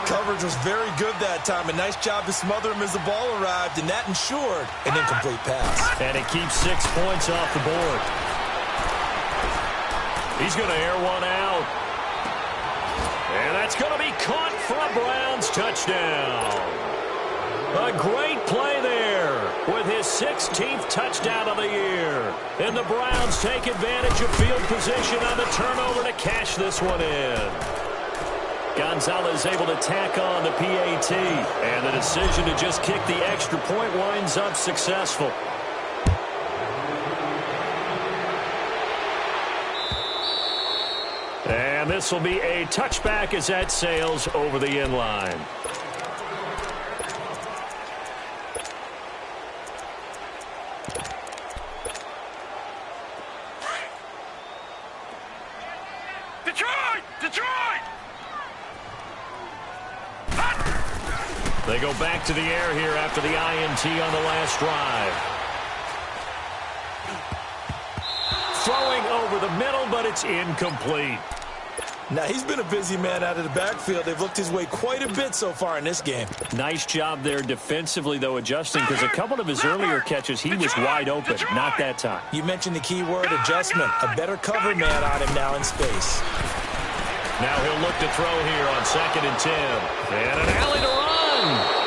Coverage was very good that time. A nice job to smother him as the ball arrived, and that ensured an incomplete pass. And it keeps 6 points off the board. He's going to air one out. And that's going to be caught for a Browns touchdown. A great play there with his 16th touchdown of the year. And the Browns take advantage of field position on the turnover to cash this one in. Gonzalez able to tack on the PAT. And the decision to just kick the extra point winds up successful. And this will be a touchback as that sails over the end line. Detroit! They go back to the air here after the INT on the last drive. Throwing over the middle, but it's incomplete. Now, he's been a busy man out of the backfield. They've looked his way quite a bit so far in this game. Nice job there defensively, though, adjusting, because a couple of his earlier catches, he was wide open. Not that time. You mentioned the key word, adjustment. A better cover man on him now in space. Now he'll look to throw here on 2nd and 10. And an alley to run.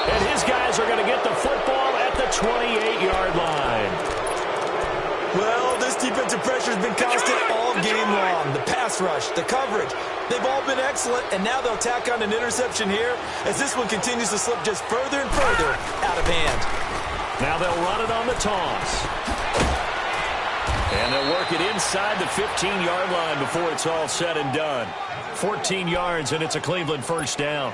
And his guys are going to get the football at the 28-yard line. Well, this defensive pressure has been constant all game long. The pass rush, the coverage, they've all been excellent, and now they'll tack on an interception here as this one continues to slip just further and further out of hand. Now they'll run it on the toss. And they'll work it inside the 15-yard line before it's all said and done. 14 yards, and it's a Cleveland first down.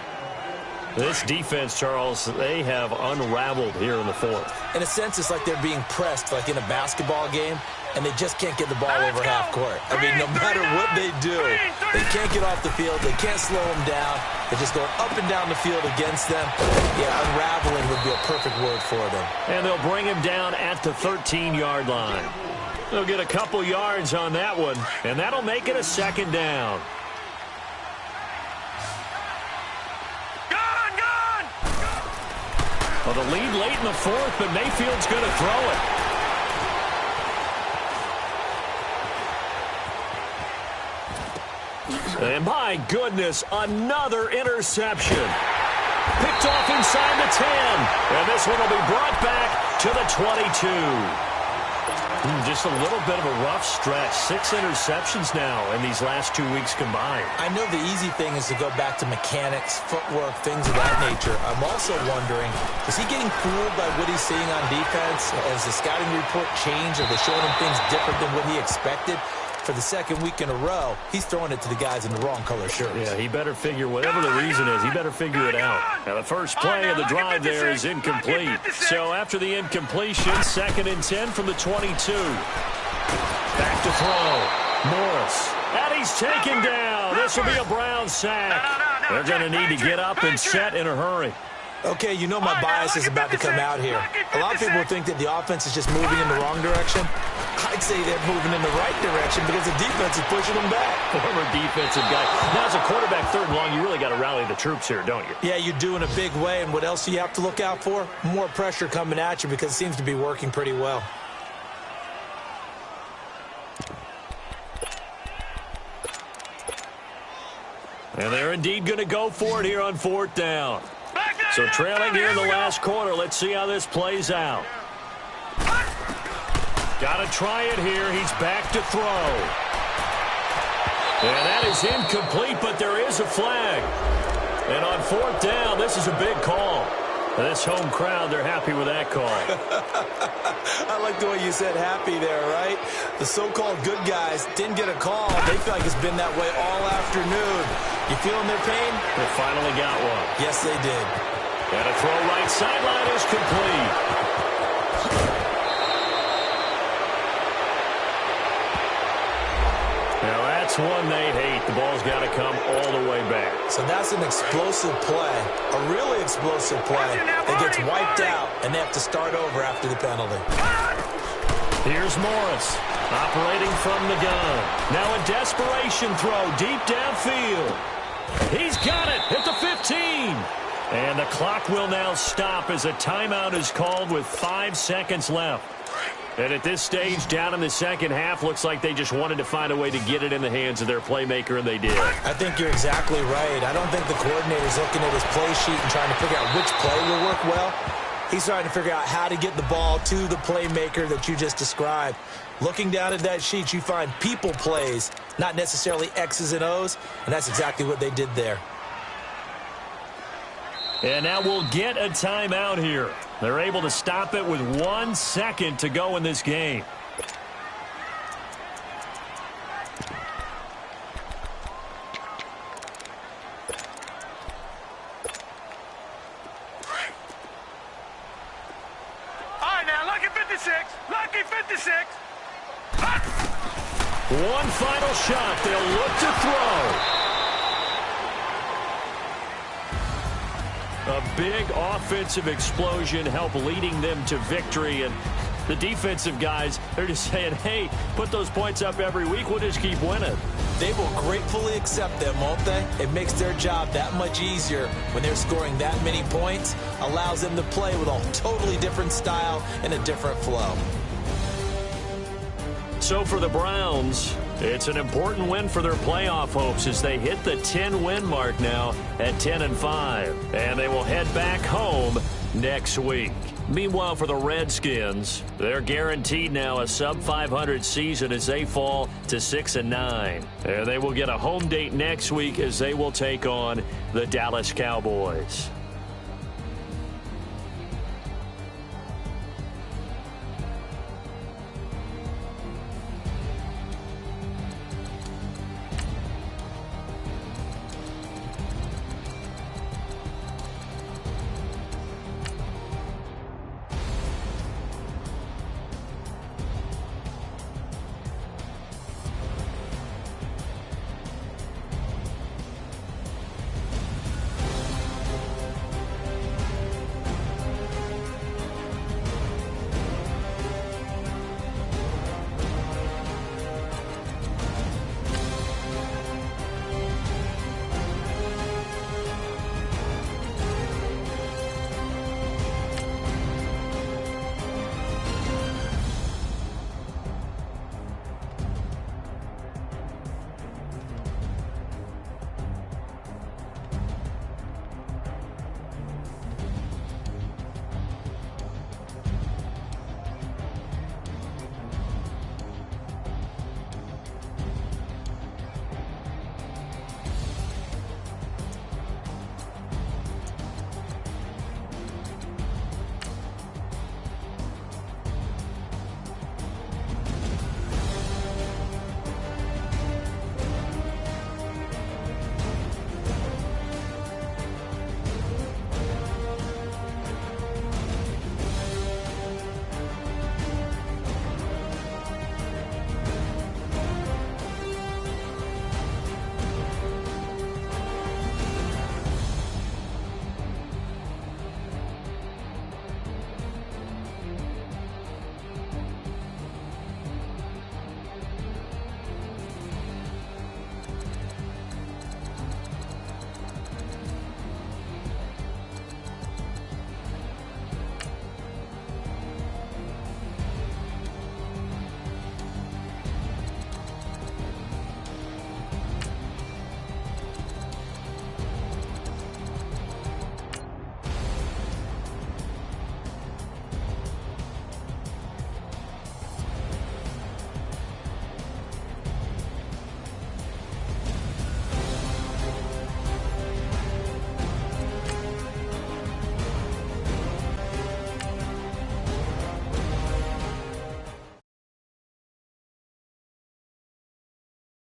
This defense, Charles, they have unraveled here in the fourth. In a sense, it's like they're being pressed like in a basketball game, and they just can't get the ball over half court. I mean, no matter what they do, they can't get off the field. They can't slow them down. They're just going up and down the field against them. Yeah, unraveling would be a perfect word for them. And they'll bring him down at the 13-yard line. They'll get a couple yards on that one, and that'll make it a 2nd down. Well, the lead late in the fourth, but Mayfield's going to throw it. And my goodness, another interception. Picked off inside the 10. And this one will be brought back to the 22. Just a little bit of a rough stretch. 6 interceptions now in these last 2 weeks combined. I know the easy thing is to go back to mechanics, footwork, things of that nature. I'm also wondering, is he getting fooled by what he's seeing on defense? Has the scouting report changed? Are they showing him things different than what he expected? For the 2nd week in a row, he's throwing it to the guys in the wrong color shirts. Yeah, he better figure, whatever the reason is, he better figure it out. Now, the first play of the drive there is incomplete. So after the incompletion, 2nd and 10 from the 22. Back to throw. Morris. And he's taken down. This will be a Brown sack. They're going to need to get up and set in a hurry. Okay, you know my bias is about to come out here. A lot of people think that the offense is just moving in the wrong direction. I'd say they're moving in the right direction because the defense is pushing them back. Former defensive guy. Now, as a quarterback, 3rd and long, you really got to rally the troops here, don't you? Yeah, you do in a big way. And what else do you have to look out for? More pressure coming at you because it seems to be working pretty well. And they're indeed going to go for it here on 4th down. So trailing here in the last quarter. Let's see how this plays out. Got to try it here. He's back to throw. And that is incomplete, but there is a flag. And on 4th down, this is a big call. This home crowd, they're happy with that call. I like the way you said happy there, right? The so-called good guys didn't get a call. They feel like it's been that way all afternoon. You feeling their pain? They finally got one. Yes, they did. And a throw right sideline is complete. Now that's one they'd hate. The ball's got to come all the way back. So that's an explosive play, a really explosive play that gets wiped out, and they have to start over after the penalty. Here's Morris operating from the gun. Now a desperation throw deep downfield. He's got it at the 15. And the clock will now stop as a timeout is called with 5 seconds left. And at this stage, down in the second half, looks like they just wanted to find a way to get it in the hands of their playmaker, and they did. I think you're exactly right. I don't think the coordinator's looking at his play sheet and trying to figure out which play will work well. He's trying to figure out how to get the ball to the playmaker that you just described. Looking down at that sheet, you find people plays, not necessarily X's and O's, and that's exactly what they did there. And now we'll get a timeout here. They're able to stop it with 1 second to go in this game. All right, now, lucky 56. Lucky 56. One final shot. They'll look to throw. big offensive explosion help leading them to victory. And the defensive guys, they're just saying, hey, put those points up every week. We'll just keep winning. They will gratefully accept them, won't they? It makes their job that much easier when they're scoring that many points. Allows them to play with a totally different style and a different flow. So for the Browns, it's an important win for their playoff hopes as they hit the 10-win mark now at 10-5. And they will head back home next week. Meanwhile, for the Redskins, they're guaranteed now a sub-500 season as they fall to 6-9. And they will get a home date next week as they will take on the Dallas Cowboys.